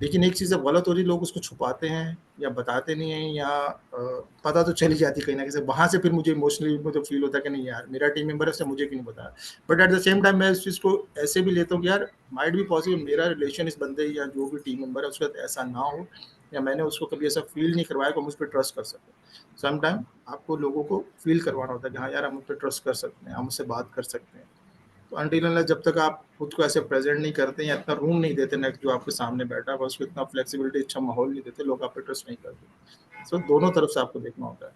लेकिन एक चीज़ जब गलत हो रही, लोग उसको छुपाते हैं या बताते नहीं हैं, या पता तो चली जाती कहीं ना कहीं से, वहाँ से फिर मुझे इमोशनली मुझे फील होता है कि नहीं यार, मेरा टीम मेंबर है, उसने मुझे क्यों नहीं बताया। But at the same time मैं इस चीज़ को ऐसे भी लेता हूँ कि यार माइट भी पॉसिबल मेरा रिलेशन इस बंदे या जो भी टीम मेंबर है उसके साथ ऐसा ना हो, या मैंने उसको कभी ऐसा फील नहीं करवाया कि मुझ पर ट्रस्ट कर सके। सम टाइम आपको लोगों को फील करवाना होता है कि हाँ यार, हम मुझ पर ट्रस्ट कर सकते हैं, हम उससे बात कर सकते हैं। तो अनटिल अनलेस जब तक आप खुद को ऐसे प्रेजेंट नहीं करते या इतना रूम नहीं देते नेक्स्ट जो आपके सामने बैठा है, उसको इतना फ्लेक्सिबिलिटी, अच्छा माहौल नहीं देते, लोग आप पे ट्रस्ट नहीं करते। सो दोनों तरफ से आपको देखना होता है।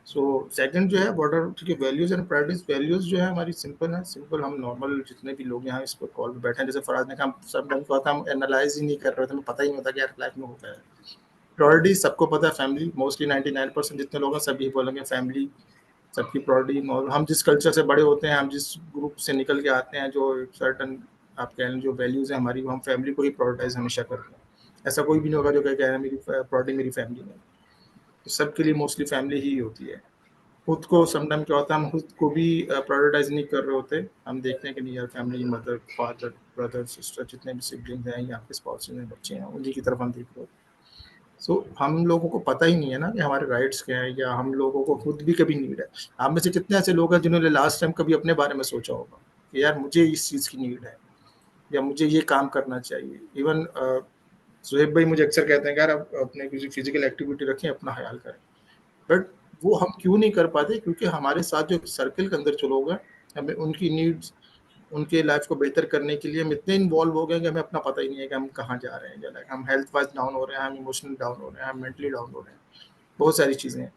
सो सेकंड जो है बॉर्डर, ठीक है, वैल्यूज एंड प्रायोरिटीज। वैल्यूज जो है हमारी सिंपल है, सिंपल, हम नॉर्मल जितने भी लोग यहाँ इस पर कॉल पे बैठे हैं, जैसे फराज ने कहा, समटाइम्स होता है हम एनालाइज ही नहीं कर रहे थे, हमें पता ही नहीं होता कि यार लाइफ में होता है। प्रायोरिटी सबको पता है, फैमिली, मोस्टली 99% जितने लोग हैं सभी बोलेंगे फैमिली सबकी प्रायोरिटी। और हम जिस कल्चर से बड़े होते हैं, हम जिस ग्रुप से निकल के आते हैं, जो सर्टन आप कह लें जो वैल्यूज़ हैं हमारी, वो हम फैमिली को ही प्रायोरिटाइज हमेशा करते हैं। ऐसा कोई भी नहीं होगा जो कह रहा है मेरी प्रायोरिटी मेरी फैमिली में, तो सबके लिए मोस्टली फैमिली ही होती है। खुद को समटाइम क्या होता है, हम खुद को भी प्रायोरिटाइज नहीं कर रहे होते, हम देखते हैं कि नहीं यार family, mother father brother sister जितने भी सिबलिंग्स हैं या आपके स्पाउस में बच्चे हैं, उन्हीं की तरफ हम देख रहे होते हैं। सो हम लोगों को पता ही नहीं है ना कि हमारे राइट्स क्या हैं, या हम लोगों को खुद भी कभी नीड है। आप में से कितने ऐसे लोग हैं जिन्होंने लास्ट टाइम कभी अपने बारे में सोचा होगा कि यार मुझे इस चीज़ की नीड है, या मुझे ये काम करना चाहिए। इवन सुहेब भाई मुझे अक्सर कहते हैं कि यार आप अपने किसी फिजिकल एक्टिविटी रखें, अपना ख्याल करें, बट वो हम क्यों नहीं कर पाते, क्योंकि हमारे साथ जो सर्कल के अंदर जो लोग हैं हमें उनकी नीड्स, उनके लाइफ को बेहतर करने के लिए हम इतने इन्वॉल्व हो गए कि हमें अपना पता ही नहीं है कि हम कहाँ जा रहे हैं, लाइक हम हेल्थ वाइज डाउन हो रहे हैं, हम इमोशनल डाउन हो रहे हैं, हम मेंटली डाउन हो रहे हैं, बहुत सारी चीज़ें हैं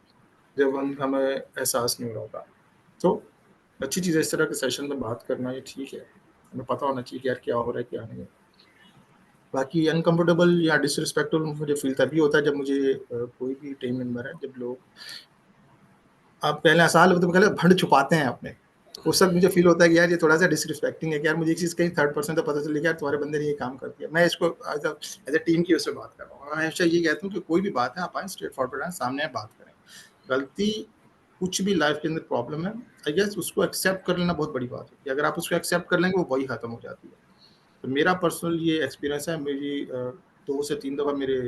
जब हमें एहसास नहीं हो रहा होगा। तो अच्छी चीज़ है इस तरह के सेशन में बात करना, ये ठीक है, हमें पता होना चाहिए कि यार क्या हो रहा है क्या नहीं है। बाकी अनकंफर्टेबल या डिसरिस्पेक्टफुल मुझे फील तभी होता है जब मुझे कोई भी टीम मेंबर है, जब लोग आप पहले आसान तो पहले भंड छुपाते हैं अपने, उस वक्त मुझे फील होता है कि यार ये थोड़ा सा डिसरिस्पेक्टिंग है कि यार मुझे एक चीज़ कहीं थर्ड पर्सन तो पता चल गया यार तुम्हारे बंदे ने ये काम कर दिया। मैं इसको एज ए टीम की उससे बात कर रहा हूँ। मैं हमेशा ये कहता हूँ कि कोई भी बात है आप आए स्ट्रेट फॉरवर्ड आए, सामने आए, बात करें। गलती कुछ भी लाइफ के अंदर प्रॉब्लम है, आई गेस उसको एक्सेप्ट कर लेना बहुत बड़ी बात है कि अगर आप उसको एक्सेप्ट कर लेंगे वो वही खत्म हो जाती है। तो मेरा पर्सनल ये एक्सपीरियंस है, मेरी 2 से 3 दफ़ा मेरे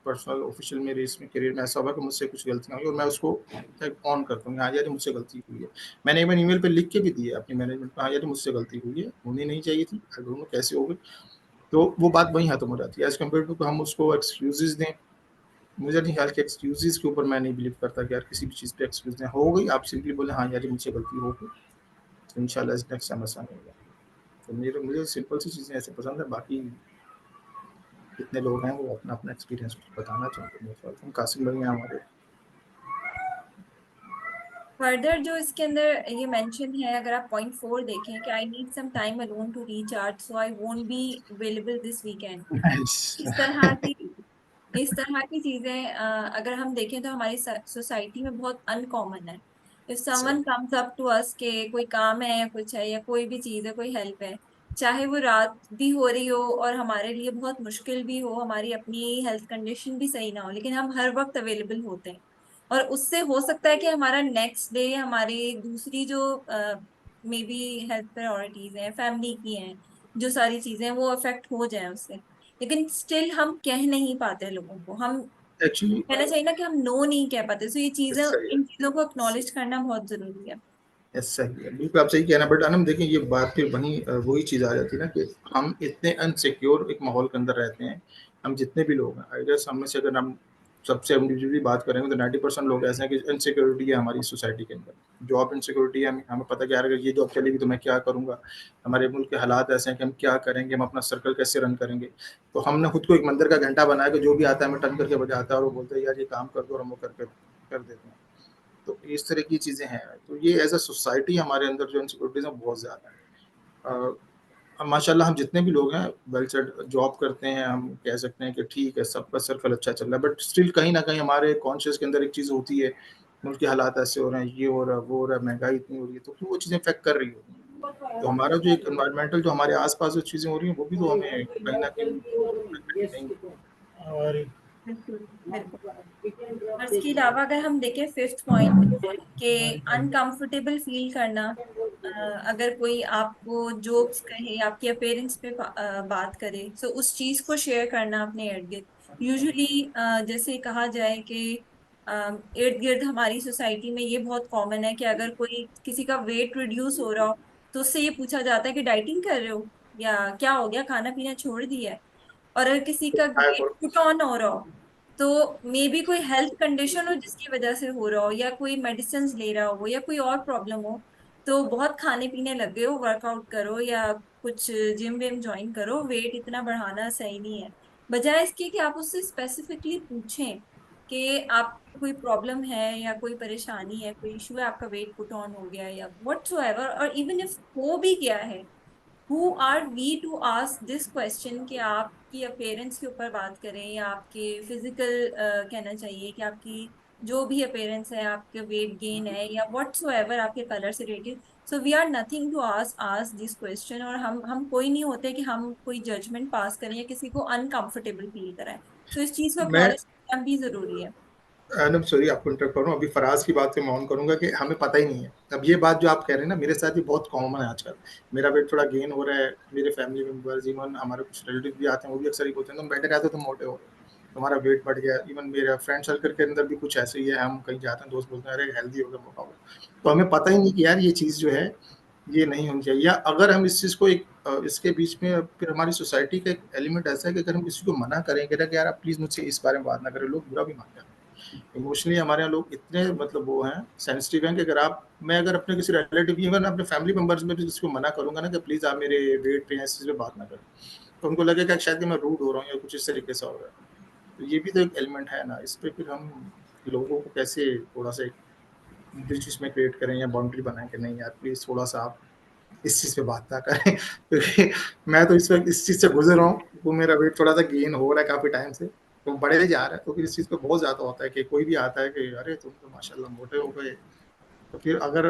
पर्सनल ऑफिशियल मेरे इसमें करियर में ऐसा हुआ कि मुझसे कुछ गलतियाँ हुई और मैं उसको ऑन करता हूँ, हाँ यार मुझसे गलती हुई है। मैंने एक बार ईमेल पे लिख के भी दी है अपनी मैनेजमेंट को, हाँ यार मुझसे गलती हुई है, होनी नहीं चाहिए थी, आई डोंट नो कैसे हो गई। तो वो बात वहीं खत्म हो जाती है एज़ कम्पेयर टू हम उसको एक्सक्यूज़ेज़ दें। मुझे नहीं ख्याल कि एक्सक्यूज़ेज़ के ऊपर मैं नहीं बिलीव करता कि यार किसी भी चीज़ पे एक्सक्यूज़ दें। हो गई, आप सिंपली बोलें हाँ यार मुझसे गलती हो गई, तो इंशाल्लाह नेक्स्ट टाइम ऐसा नहीं होगा। तो मुझे सिंपल सी चीज़ें ऐसे पसंद है। बाकी कितने लोग हैं वो अपना अपना एक्सपीरियंस बताना चाहते हैं। हम कासिम भाई हैं हमारे। फर्दर जो इसके अंदर ये मेंशन है, अगर आप पॉइंट 4 देखें कि I need some time alone to recharge so I won't be available this weekend. इस तरह की इस तरह की चीजें अगर हम देखें तो हमारी सोसाइटी में बहुत अनकॉमन है। If someone comes up to us के कोई काम है या कुछ है या कोई भी चीज है, कोई हेल्प है, चाहे वो रात भी हो रही हो और हमारे लिए बहुत मुश्किल भी हो, हमारी अपनी हेल्थ कंडीशन भी सही ना हो, लेकिन हम हर वक्त अवेलेबल होते हैं। और उससे हो सकता है कि हमारा नेक्स्ट डे हमारी दूसरी जो मे बी हेल्थ प्रायोरिटीज हैं, फैमिली की हैं, जो सारी चीजें हैं, वो अफेक्ट हो जाए उससे। लेकिन स्टिल हम कह नहीं पाते लोगों को, हम एक्चुअली कहना चाहिए ना कि हम नो नहीं कह पाते। सो ये चीजें, सही है, इन चीजों को एक्नॉलेज करना बहुत जरूरी है। सही है, बिल्कुल आप सही कह रहे हैं। बट अनम देखिए ये बात फिर वहीं वही चीज़ आ जाती है ना कि हम इतने अनसिक्योर एक माहौल के अंदर रहते हैं। हम जितने भी लोग हैं, आई गेस हम में से अगर हम सबसे इंडिविजुअली बात करेंगे तो 90% लोग ऐसे हैं कि इनसिक्योरिटी है हमारी सोसाइटी के अंदर। जॉब इनसिक्योरिटी है, हमें पता है कि यार अगर ये जॉब चलेगी तो मैं क्या करूँगा, हमारे मुल्क के हालात ऐसे हैं कि हम क्या करेंगे, हम अपना सर्कल कैसे रन करेंगे। तो हमने खुद को एक मंदिर का घंटा बनाया कि जो भी आता है हमें टर्न करके बजाता है और वो बोलते हैं यार ये काम कर दो और हम वो करके कर देते हैं। तो इस तरह की चीज़ें हैं। तो ये एज अ सोसाइटी हमारे अंदर जो इनसिक्योरिटीज़ हैं बहुत ज़्यादा है। माशाल्लाह हम जितने भी लोग हैं वेल सेट जॉब करते हैं, हम कह सकते हैं कि ठीक है सबका सर्कल अच्छा चल रहा है, बट स्टिल कहीं ना कहीं हमारे कॉन्शियस के अंदर एक चीज़ होती है, मुल्क के हालात ऐसे हो रहे हैं, ये हो रहा है, वो हो रहा है, महंगाई इतनी हो रही है, तो वो चीज़ें इफेक्ट कर रही होती हैं। तो हमारा जो एक एनवायरमेंटल जो हमारे आसपास जो चीज़ें हो रही हैं वो भी तो हमें कहीं ना कहीं affect करेंगी। और बिल्कुल बिल्कुल। और इसके अलावा अगर हम देखें फिफ्थ पॉइंट के अनकंफर्टेबल फील करना, अ, अगर कोई आपको जोक्स कहे, आपके अपेरेंट्स पे बात करे, तो उस चीज को शेयर करना अपने इर्द गिर्द। यूजुअली जैसे कहा जाए कि इर्द गिर्द हमारी सोसाइटी में ये बहुत कॉमन है कि अगर कोई किसी का वेट रिड्यूस हो रहा हो तो उससे ये पूछा जाता है कि डाइटिंग कर रहे हो या क्या हो गया, खाना पीना छोड़ दिया है। और अगर किसी का वेट पुट ऑन हो रहा हो तो मे बी कोई हेल्थ कंडीशन हो जिसकी वजह से हो रहा हो, या कोई मेडिसिन ले रहा हो, या कोई और प्रॉब्लम हो, तो बहुत खाने पीने लग गए हो, वर्कआउट करो या कुछ जिम विम ज्वाइन करो, वेट इतना बढ़ाना सही नहीं है। बजाय इसके कि आप उससे स्पेसिफिकली पूछें कि आप कोई प्रॉब्लम है या कोई परेशानी है, कोई इशू है, आपका वेट पुट ऑन हो गया है या व्हाटसोएवर, और इवन इफ हो भी गया है, who are we to ask this question कि आपकी अपेरेंस के ऊपर बात करें या आपके फिजिकल, कहना चाहिए कि आपकी जो भी अपेरेंस है, आपके वेट गेन है या व्हाटसोएवर आपके कलर से related. So we are nothing to ask this question, और हम कोई नहीं होते कि हम कोई जजमेंट पास करें या किसी को अनकंफर्टेबल फील कराएं। तो इस चीज को मैं एक्नॉलेज करना भी जरूरी है। मैडम सॉरी आपको इंटरप्ट करूँ, अभी फराज की बात पे मैं ऑन करूंगा कि हमें पता ही नहीं है। अब ये बात जो आप कह रहे हैं ना मेरे साथ भी बहुत कॉमन है आजकल। मेरा वेट थोड़ा गेन हो रहा है, मेरे फैमिली मेम्बर्स इवन हमारे कुछ रिलेटिव भी आते हैं, वो भी अक्सर ही बोलते हैं तुम बैठे रहते हो, तुम मोटे हो रहे हो, तुम्हारा वेट बढ़ गया। इवन मेरा फ्रेंड सर्कल के अंदर भी कुछ ऐसे ही है, हम कहीं जाते हैं दोस्त बोलते हैं अरे हेल्दी हो गया, मोटा हो गया। तो हमें पता ही नहीं कि यार ये चीज़ जो है ये नहीं होनी चाहिए। या अगर हम इस चीज़ को एक इसके बीच में फिर हमारी सोसाइटी का एक एलिमेंट ऐसा है कि अगर हम किसी को मना करेंगे ना कि यार आप प्लीज़ मुझसे इस बारे में बात ना करें, लोग बुरा भी मान जाते हैं। इमोशनली हमारे यहाँ लोग इतने मतलब वो हैं, सेंसिटिव हैं कि मैं अगर अपने किसी रिलेटिव, इवन अपने फैमिली मेंबर्स में भी किसी को मना करूंगा ना कि प्लीज आप मेरे वेट पे इस चीज़ पे बात ना करें, तो उनको लगेगा कि शायद कि मैं रूड हो रहा हूँ या कुछ इस तरीके से हो रहा है। तो ये भी तो एक एलिमेंट है ना, इस पे फिर हम लोगों को कैसे थोड़ा सा ब्रिज इसमें क्रिएट करें या बाउंड्री बनाएं कि नहीं यार प्लीज थोड़ा सा आप इस चीज़ पे बात ना करें। क्योंकि मैं तो इस चीज़ से गुजर रहा हूँ, वो मेरा वेट थोड़ा सा गेन हो रहा है काफ़ी टाइम से, तो बढ़े जा रहा है, तो फिर इस चीज़ पे बहुत ज़्यादा होता है कि कोई भी आता है कि अरे तुम तो माशाल्लाह मोटे हो गए। तो फिर अगर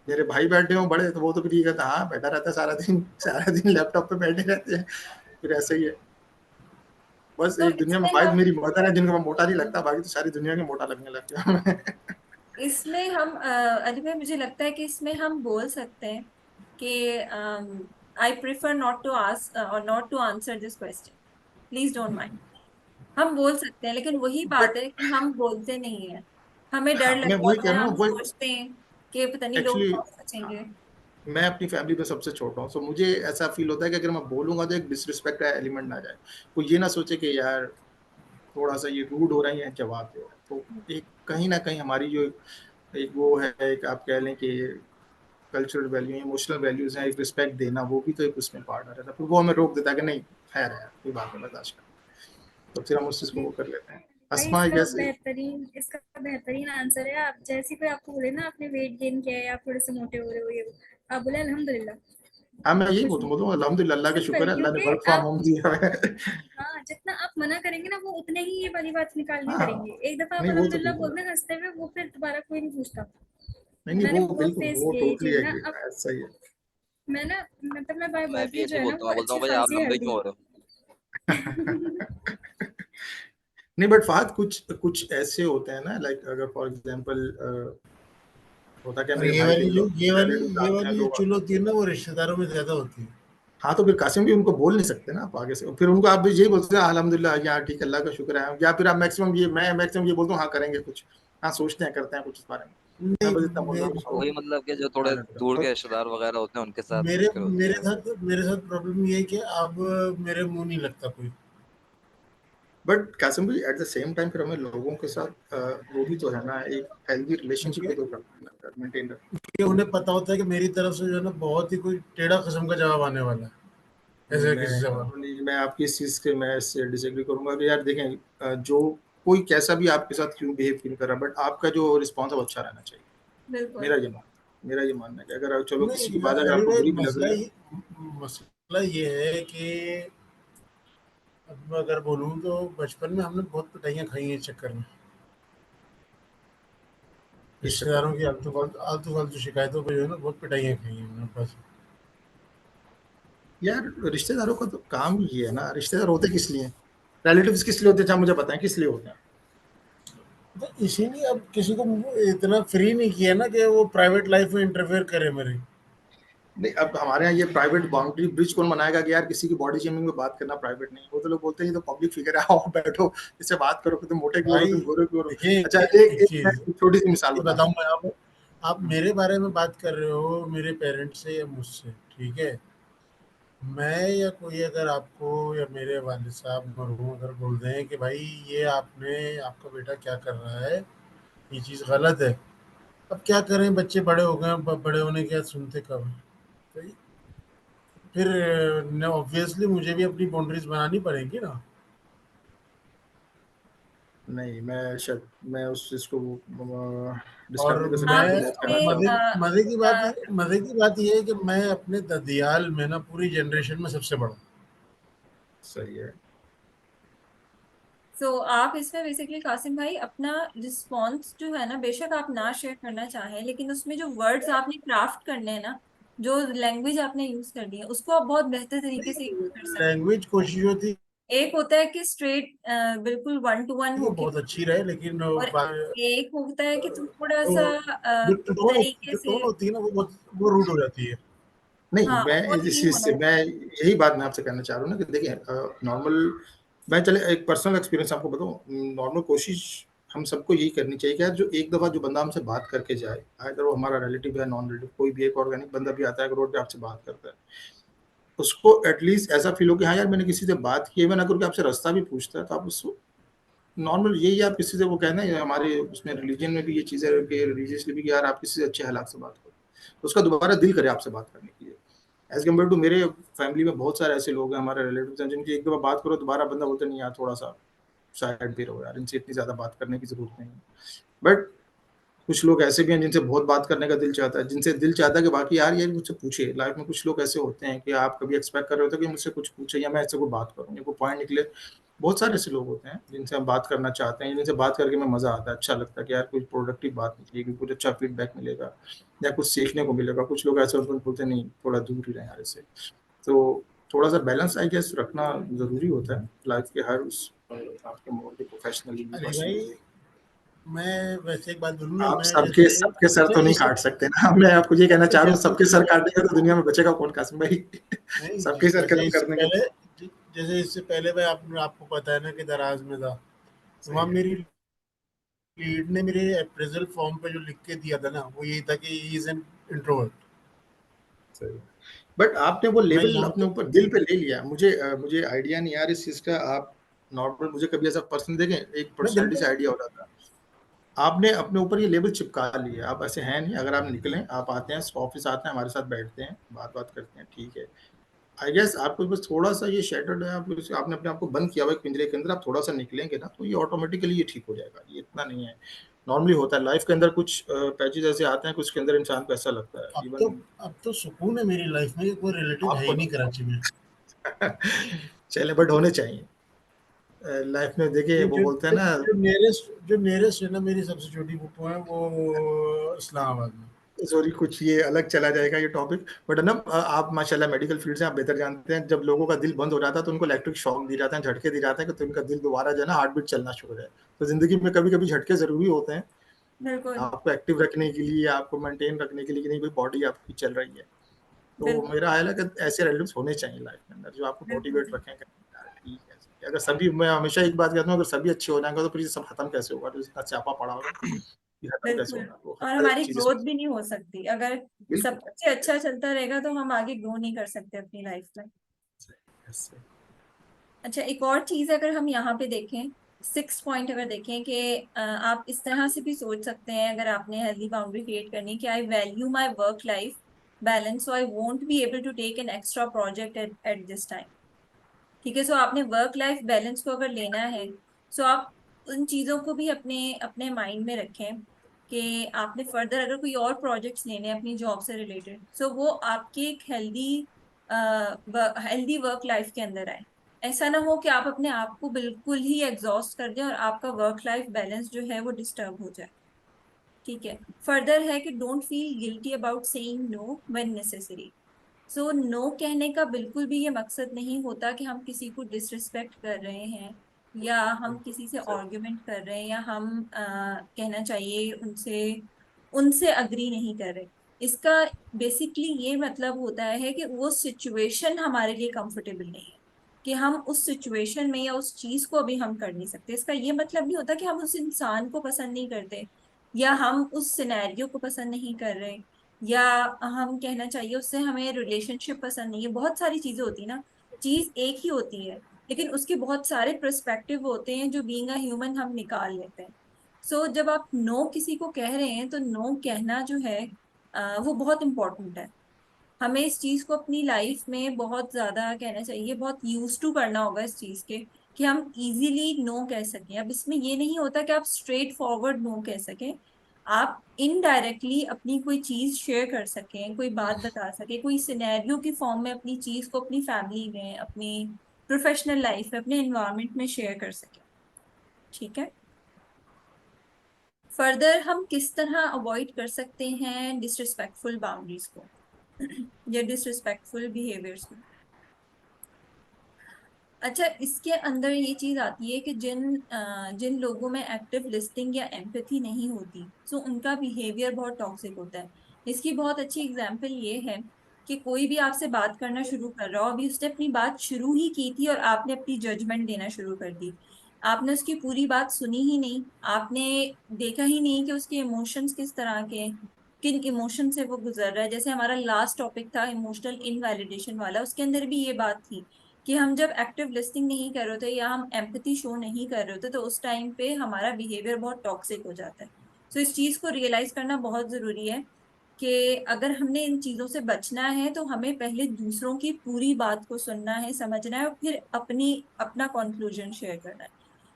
मेरे भाई बैठे हों बड़े, तो वो तो फिर ये कहता हाँ बैठा रहता है सारा दिन लैपटॉप पे बैठे रहते हैं, फिर ऐसे ही है। बस तो एक दुनिया में इसमें वाहिद हम मेरी मदर है जिनको मैं मोटा नहीं लगता, बाकी तो सारी दुनिया के मोटा लगने लग गया मैं। इसमें हम अली भाई, मुझे लगता है कि इसमें हम बोल सकते हैं कि I prefer not to ask और not to answer this question, please don't mind. हम बोल सकते हैं, लेकिन वही बात बट है कि हम बोलते नहीं है। हमें डर हाँ, लग मैं वही कह जाता है, रहा हूँ हम ना, वो सोचते हैं कि पता नहीं लोग एक्चुअली क्या सोचेंगे। मैं अपनी फैमिली में सबसे छोटा हूँ, सो मुझे ऐसा फील होता है कि अगर मैं बोलूंगा तो एक डिसरिस्पेक्ट का एलिमेंट ना जाए, कोई ये ना सोचे कि यार थोड़ा सा ये रूड हो रहा है या जवाब दे रहा है। तो एक कहीं ना कहीं हमारी जो एक वो है, एक आप कह लें कि कल्चरल वैल्यू, इमोशनल वैल्यूज हैं, एक रिस्पेक्ट देना, वो भी तो एक उसमें पार्ट आ रहा था, फिर वो हमें रोक देता है कि नहीं खैर है कोई बात नहीं बर्दाश्त कर, तो फिर हम उस चीज़ को वो कर लेते हैं। भाई अस्मा आई गेस। इसका बेहतरीन आंसर है, आप जैसे कोई आपको बोले ना आपने वेट गेन किया है, आप थोड़े से मोटे हो रहे हो, ये वो, आप बोले अल्हम्दुलिल्लाह, हाँ मैं यही कुछ नहीं, बोलूँ अल्हम्दुलिल्लाह, अल्लाह का शुक्र सिंपल। है, अल्लाह ने क्योंकि वर्क फ्रॉम आप, होम दिया है। हाँ, जितना आप मना करेंगे ना वो उतने ही ये वाली बात निकाल के हाँ करेंगे। एक दफा आप नहीं वो तो अल्हम्दुलिल्लाह बिल्कुल बोल दें हंसते हुए, वो फिर दोबारा कोई नहीं पूछता। नहीं नहीं मैंने वो बहुत बिल्कुल फेस वो किया ये टोटली चीज ना। एग्री, अब सही है। मैं ना, मतलब मैं बाय मैं बर्थ भी ही जो ऐसे ही है ना बोलता हूँ, वो मैं बोलता अच्छी हूँ भाई आप खासी लंबे हेल्दी क्यों हूँ। हो रहे नहीं बट फहद कुछ ऐसे होते हैं ना, लाइक अगर फॉर एग्जांपल होता क्या, और मेरे भाई के लोग ये रिलेटिव्स आते हैं, वाली जो लोग चुल आते हैं। होती है ना वो रिश्तेदारों में ज्यादा होती है। हाँ तो फिर कासिम भी उनको बोल नहीं सकते ना आप आगे से, फिर उनको आप भी यही बोलते हैं अल्हम्दुलिल्लाह यार ठीक है अल्लाह का शुक्र है, या फिर आप मैं मैक्सिमम ये बोलता हूँ हाँ करेंगे कुछ, हाँ सोचते हैं करते हैं कुछ इस बारे में। मैं नहीं बस इतना बोल रहा हूँ हो? उसको वही मतलब कि जो थोड़े मैनेज दूर कर। के रिश्तेदार वगैरह होते हैं उनके साथ मेरे मुश्किल होती है ऐसे। मेरे साथ प्रॉब्लम ये है कि अब मेरे मुंह नहीं लगता कोई। बट कासिम भाई एट द सेम टाइम फिर हमें लोगों के साथ वो भी तो है ना, एक हेल्दी रिलेशनशिप भी तो मेंटेन रखना। कि उन्हें पता होता है कि मेरी तरफ से जो है ना बहुत ही कोई टेढ़ा किस्म का जवाब आने वाला है ऐसे किसी सवाल। मैं आपकी इस चीज के मैं इससे डिसएग्री करूंगा कि यार देखें जो कोई कैसा भी आपके साथ क्यों बिहेव फील कर रहा है, बट आपका जो रिस्पॉन्स है वो अच्छा रहना चाहिए। बिल्कुल। मेरा ये मानना है कि अगर चलो किसी की नहीं बात अगर अरे आपको भाई, बुरी भी लग रही है। मसला ये है कि अब मैं अगर बोलूँ तो बचपन में हमने बहुत पिटाइयाँ खाई हैं इस चक्कर में, इस चक्कर रिश्तेदारों में की आलतू फालतू शिकायतों पर जो है ना बहुत पिटाइयाँ खाई हैं हमने बस। यार रिश्तेदारों का तो काम ही है ना, रिश्तेदार होते किस लिए, रिलेटिव्स किस लिए होते हैं, मुझे बताएं किस लिए होते हैं। तो इसीलिए अब किसी को इतना फ्री नहीं किया ना कि वो प्राइवेट लाइफ में इंटरफेयर करे मेरी। नहीं अब हमारे यहाँ ये प्राइवेट बाउंड्री ब्रिज कौन बनाएगा कि यार किसी की बॉडी शेमिंग में बात करना प्राइवेट नहीं, वो तो लोग बोलते हैं ये तो पब्लिक फिगर है, आओ बैठो इससे बात करो कि तुम मोटे क्यों हो, भाई तुम गोरे क्यों हो। देखिए, अच्छा एक मैं चीज एक छोटी सी मिसाल ये बताता बताऊं हूँ। मैं, आप मेरे बारे में बात कर रहे हो मेरे पेरेंट्स से या मुझसे, ठीक है। मैं या कोई अगर आपको या मेरे वालिद साहब मरहूम अगर बोल दें कि भाई ये आपका बेटा क्या कर रहा है, ये चीज़ गलत है, अब क्या करें, बच्चे बड़े हो गए, बड़े होने के बाद सुनते कब हैं। तो फिर ऑब्वियसली मुझे भी अपनी बाउंड्रीज बनानी पड़ेगी ना। नहीं मैं उस चीज को और डिस्टर्ब नहीं कर सकता, आप मैं रिलेट करना इसमें चाहूंगा। मजे की बात ये है कि मैं अपने ददियाल में ना पूरी जनरेशन में सबसे बड़ा हूं। सही है। सो आप इसमें बेसिकली कासिम भाई अपना रिस्पॉन्स जो है ना, बेशक आप ना शेयर करना चाहें, लेकिन उसमें जो वर्ड्स आपने क्राफ्ट करने हैं ना, जो लैंग्वेज आपने यूज करनी है, उसको आप बहुत बेहतर तरीके से यूज कर सकते लैंग्वेज कोशिश होती है हैं। एक होता है कि स्ट्रेट बिल्कुल वन टू वन कि होके, बहुत अच्छी रहे, लेकिन और एक होता है कि थोड़ा सा वो तरीके जो से। टोन होती है ना वो रूड हो जाती है। नहीं हाँ, मैं वो इस नहीं चीज होना से मैं चाहिए। यही बात मैं आपसे कहना चाह रहा हूँ ना कि देखिए नॉर्मल, मैं चले एक पर्सनल एक्सपीरियंस आपको बताऊँ, नॉर्मल कोशिश हम सबको यही करनी चाहिए कि यार जो एक दफा जो बंदा हमसे बात करके जाए, अगर वो हमारा रिलेटिव है नॉन रिलेटिव, कोई भी एक ऑर्गेनिक बंदा भी आता है रोड पे आपसे बात करता है, उसको एटलीस्ट ऐसा फील हो कि हाँ यार मैंने किसी से बात की है, मैं ना करके आपसे रास्ता भी पूछता है तो आप उसको नॉर्मल यही आप किसी से वो कहना है, हमारे उसमें रिलीजन में भी ये चीज़ है कि रिलीजियसली भी कि यार आप किसी से अच्छे हालात से बात करो, तो उसका दोबारा दिल करे आपसे बात करने के लिए। एज कम्पेयर टू मेरे फैमिली में बहुत सारे ऐसे लोग हैं, हमारे रिलेटिव्स हैं, जिनकी एक दफ़ा बात करो दोबारा बंदा बोलते नहीं यार थोड़ा सा साइड पे रहो यार, इनसे इतनी ज़्यादा बात करने की ज़रूरत नहीं है। बट कुछ लोग ऐसे भी हैं जिनसे बहुत बात करने का दिल चाहता है, जिनसे दिल चाहता है कि बाकी यार ये मुझसे पूछे। लाइफ में कुछ लोग ऐसे होते हैं कि आप कभी एक्सपेक्ट कर रहे होते कि मुझसे कुछ पूछे या मैं ऐसे कोई बात करूँ या कोई पॉइंट निकले। बहुत सारे ऐसे लोग होते हैं जिनसे हम बात करना चाहते हैं, जिनसे बात करके हमें मज़ा आता है, अच्छा लगता है कि यार कुछ प्रोडक्टिव बात निकलेगी, कुछ अच्छा फीडबैक मिलेगा या कुछ सीखने को मिलेगा। कुछ लोग ऐसे होते हैं बोलते नहीं थोड़ा दूर ही रहें यार इससे। तो थोड़ा सा बैलेंस आई गेस रखना ज़रूरी होता है लाइफ के हर उस आपके मोड के प्रोफेशनली भी अरे पर्सनली भाई, भी। मैं वैसे एक बात बोलूँ ना, आप मैं सबके जैसे सबके सर तो जैसे नहीं इससे काट सकते ना। मैं आपको ये कहना चाह रहा हूँ जैसे सबके सर काटेंगे तो दुनिया में बचेगा कौन कासिम भाई। नहीं, सबके सर जैसे खत्म इससे कर देंगे पहले तो जैसे इससे पहले भाई आपको पता है ना कि दराज में था, तो वहाँ मेरी लीड ने मेरे अप्रेजल फॉर्म पे जो लिख के दिया था ना, वो यही था कि ही इज एन इंट्रोवर्ट। सही। बट आपने वो मैं लेवल यहाँ अपने पे ऊपर दिल पे ले लिया। मुझे आइडिया नहीं यार इस चीज का। आप नॉर्मल मुझे कभी ऐसा पर्सन देखें, एक मैं दिल पर्सनालिटी पे से आइडिया हो रहा था, आपने अपने ऊपर ये लेबल चिपका लिया। आप ऐसे हैं नहीं, अगर आप निकलें, आप आते हैं ऑफिस आते हैं हमारे साथ बैठते हैं बात करते हैं, ठीक है। आई गेस आपको बस थोड़ा सा ये शैटर्ड है, आपने अपने आप को बंद किया हुआ है पिंजरे के अंदर। आप थोड़ा सा निकलेंगे ना तो ये ऑटोमेटिकली ये ठीक हो जाएगा। ये इतना नहीं है, नॉर्मली होता है लाइफ के अंदर। कुछ पैचेज ऐसे आते हैं कुछ के अंदर इंसान को ऐसा लगता है अब तो इवन अब तो सुकून है मेरी लाइफ में कि कोई रिलेटिव है आपको ही नहीं कराची में। चले बट होने चाहिए लाइफ में। देखिए जो वो जो बोलते हैं ना, जो नियरेस्ट है ना, मेरी सबसे छोटी फूफू है, वो इस्लामाबाद में। सॉरी कुछ ये अलग चला जाएगा ये टॉपिक। बट ना आप माशाल्लाह मेडिकल फील्ड से आप बेहतर जानते हैं, जब लोगों का दिल बंद हो जाता है तो उनको इलेक्ट्रिक शॉक दिए जाते हैं, झटके दिए जाते हैं कि तो उनका दिल दोबारा जो है ना हार्ट बीट चलना शुरू हो जाए। तो जिंदगी में कभी कभी झटके जरूरी होते हैं बिल्कुल आपको एक्टिव रखने के लिए, आपको मेंटेन रखने के लिए कि नहीं भाई बॉडी आपकी चल रही है। तो बिल्कुल मेरा ख्याल है कि ऐसे रिलेटिव्स होने चाहिए लाइफ में अंदर जो आपको बिल्कुल। मोटिवेट रखें कि यार ठीक है। अगर सभी, मैं हमेशा एक बात कहता हूँ, अगर सभी अच्छे हो जाएंगे तो फिर ये सब खत्म कैसे होगा? तो इतना चापा पड़ा होगा ये खत्म कैसे बिल्कुल। होगा? तो और हर हमारी चीज ग्रोथ भी नहीं हो सकती अगर बिल्कुल सब कुछ अच्छा चलता रहेगा, तो हम आगे ग्रो नहीं कर सकते अपनी लाइफ में। अच्छा, एक और चीज अगर हम यहाँ पे देखें, 6 पॉइंट अगर देखें कि आप इस तरह से भी सोच सकते हैं अगर आपने हेल्दी बाउंड्री क्रिएट करनी है कि I value my work life balance, so I won't be able to take an extra project at this time. ठीक है, सो आपने वर्क लाइफ बैलेंस को अगर लेना है, सो आप उन चीजों को भी अपने अपने माइंड में रखें कि आपने फर्दर अगर कोई और प्रोजेक्ट्स लेने हैं अपनी जॉब से रिलेटेड, सो वो आपकी एक हेल्दी वर्क लाइफ के अंदर आए। ऐसा ना हो कि आप अपने आप को बिल्कुल ही एग्जॉस्ट कर दें और आपका वर्क लाइफ बैलेंस जो है वो डिस्टर्ब हो जाए। ठीक है, फर्दर है कि don't feel guilty about saying no when necessary. So no कहने का बिल्कुल भी ये मकसद नहीं होता कि हम किसी को डिसरिस्पेक्ट कर रहे हैं या हम किसी से आर्ग्यूमेंट कर रहे हैं या हम कहना चाहिए उनसे उनसे अग्री नहीं कर रहे। इसका बेसिकली ये मतलब होता है कि वो सिचुएशन हमारे लिए कंफर्टेबल नहीं है, कि हम उस सिचुएशन में या उस चीज को अभी हम कर नहीं सकते। इसका ये मतलब नहीं होता कि हम उस इंसान को पसंद नहीं करते या हम उस सिनेरियो को पसंद नहीं कर रहे या हम कहना चाहिए उससे हमें रिलेशनशिप पसंद नहीं है। बहुत सारी चीजें होती है ना, चीज एक ही होती है लेकिन उसके बहुत सारे पर्सपेक्टिव होते हैं जो बीइंग अ ह्यूमन हम निकाल लेते हैं। सो जब आप नो किसी को कह रहे हैं तो नो कहना जो है वो बहुत इंपॉर्टेंट है। हमें इस चीज को अपनी लाइफ में बहुत ज्यादा कहना चाहिए, बहुत यूज टू करना होगा इस चीज के कि हम इजीली नो कह सकें। अब इसमें ये नहीं होता कि आप स्ट्रेट फॉरवर्ड नो कह सकें, आप इनडायरेक्टली अपनी कोई चीज शेयर कर सकें, कोई बात बता सके, कोई सिनेरियो की फॉर्म में अपनी चीज को अपनी फैमिली में, अपनी प्रोफेशनल लाइफ में, अपने एनवायरनमेंट में शेयर कर सकें। ठीक है, फर्दर हम किस तरह अवॉइड कर सकते हैं डिसरिस्पेक्टफुल बाउंड्रीज को या डिसरिस्पेक्टफुल बिहेवियर्स को। अच्छा, इसके अंदर ये चीज आती है कि जिन लोगों में एक्टिव लिस्टिंग या एम्पैथी नहीं होती, सो उनका बिहेवियर बहुत टॉक्सिक होता है। इसकी बहुत अच्छी एग्जांपल ये है कि कोई भी आपसे बात करना शुरू कर रहा हो, अभी उसने अपनी बात शुरू ही की थी और आपने अपनी जजमेंट देना शुरू कर दी। आपने उसकी पूरी बात सुनी ही नहीं, आपने देखा ही नहीं कि उसके इमोशंस किस तरह के हैं, किन इमोशन से वो गुजर रहा है। जैसे हमारा लास्ट टॉपिक था इमोशनल इनवैलिडेशन वाला, उसके अंदर भी ये बात थी कि हम जब एक्टिव लिसनिंग नहीं कर रहे थे या हम एम्पैथी शो नहीं कर रहे होते तो उस टाइम पे हमारा बिहेवियर बहुत टॉक्सिक हो जाता है। तो इस चीज को रियलाइज करना बहुत जरूरी है कि अगर हमने इन चीजों से बचना है तो हमें पहले दूसरों की पूरी बात को सुनना है, समझना है और फिर अपना कंक्लूजन शेयर करना है।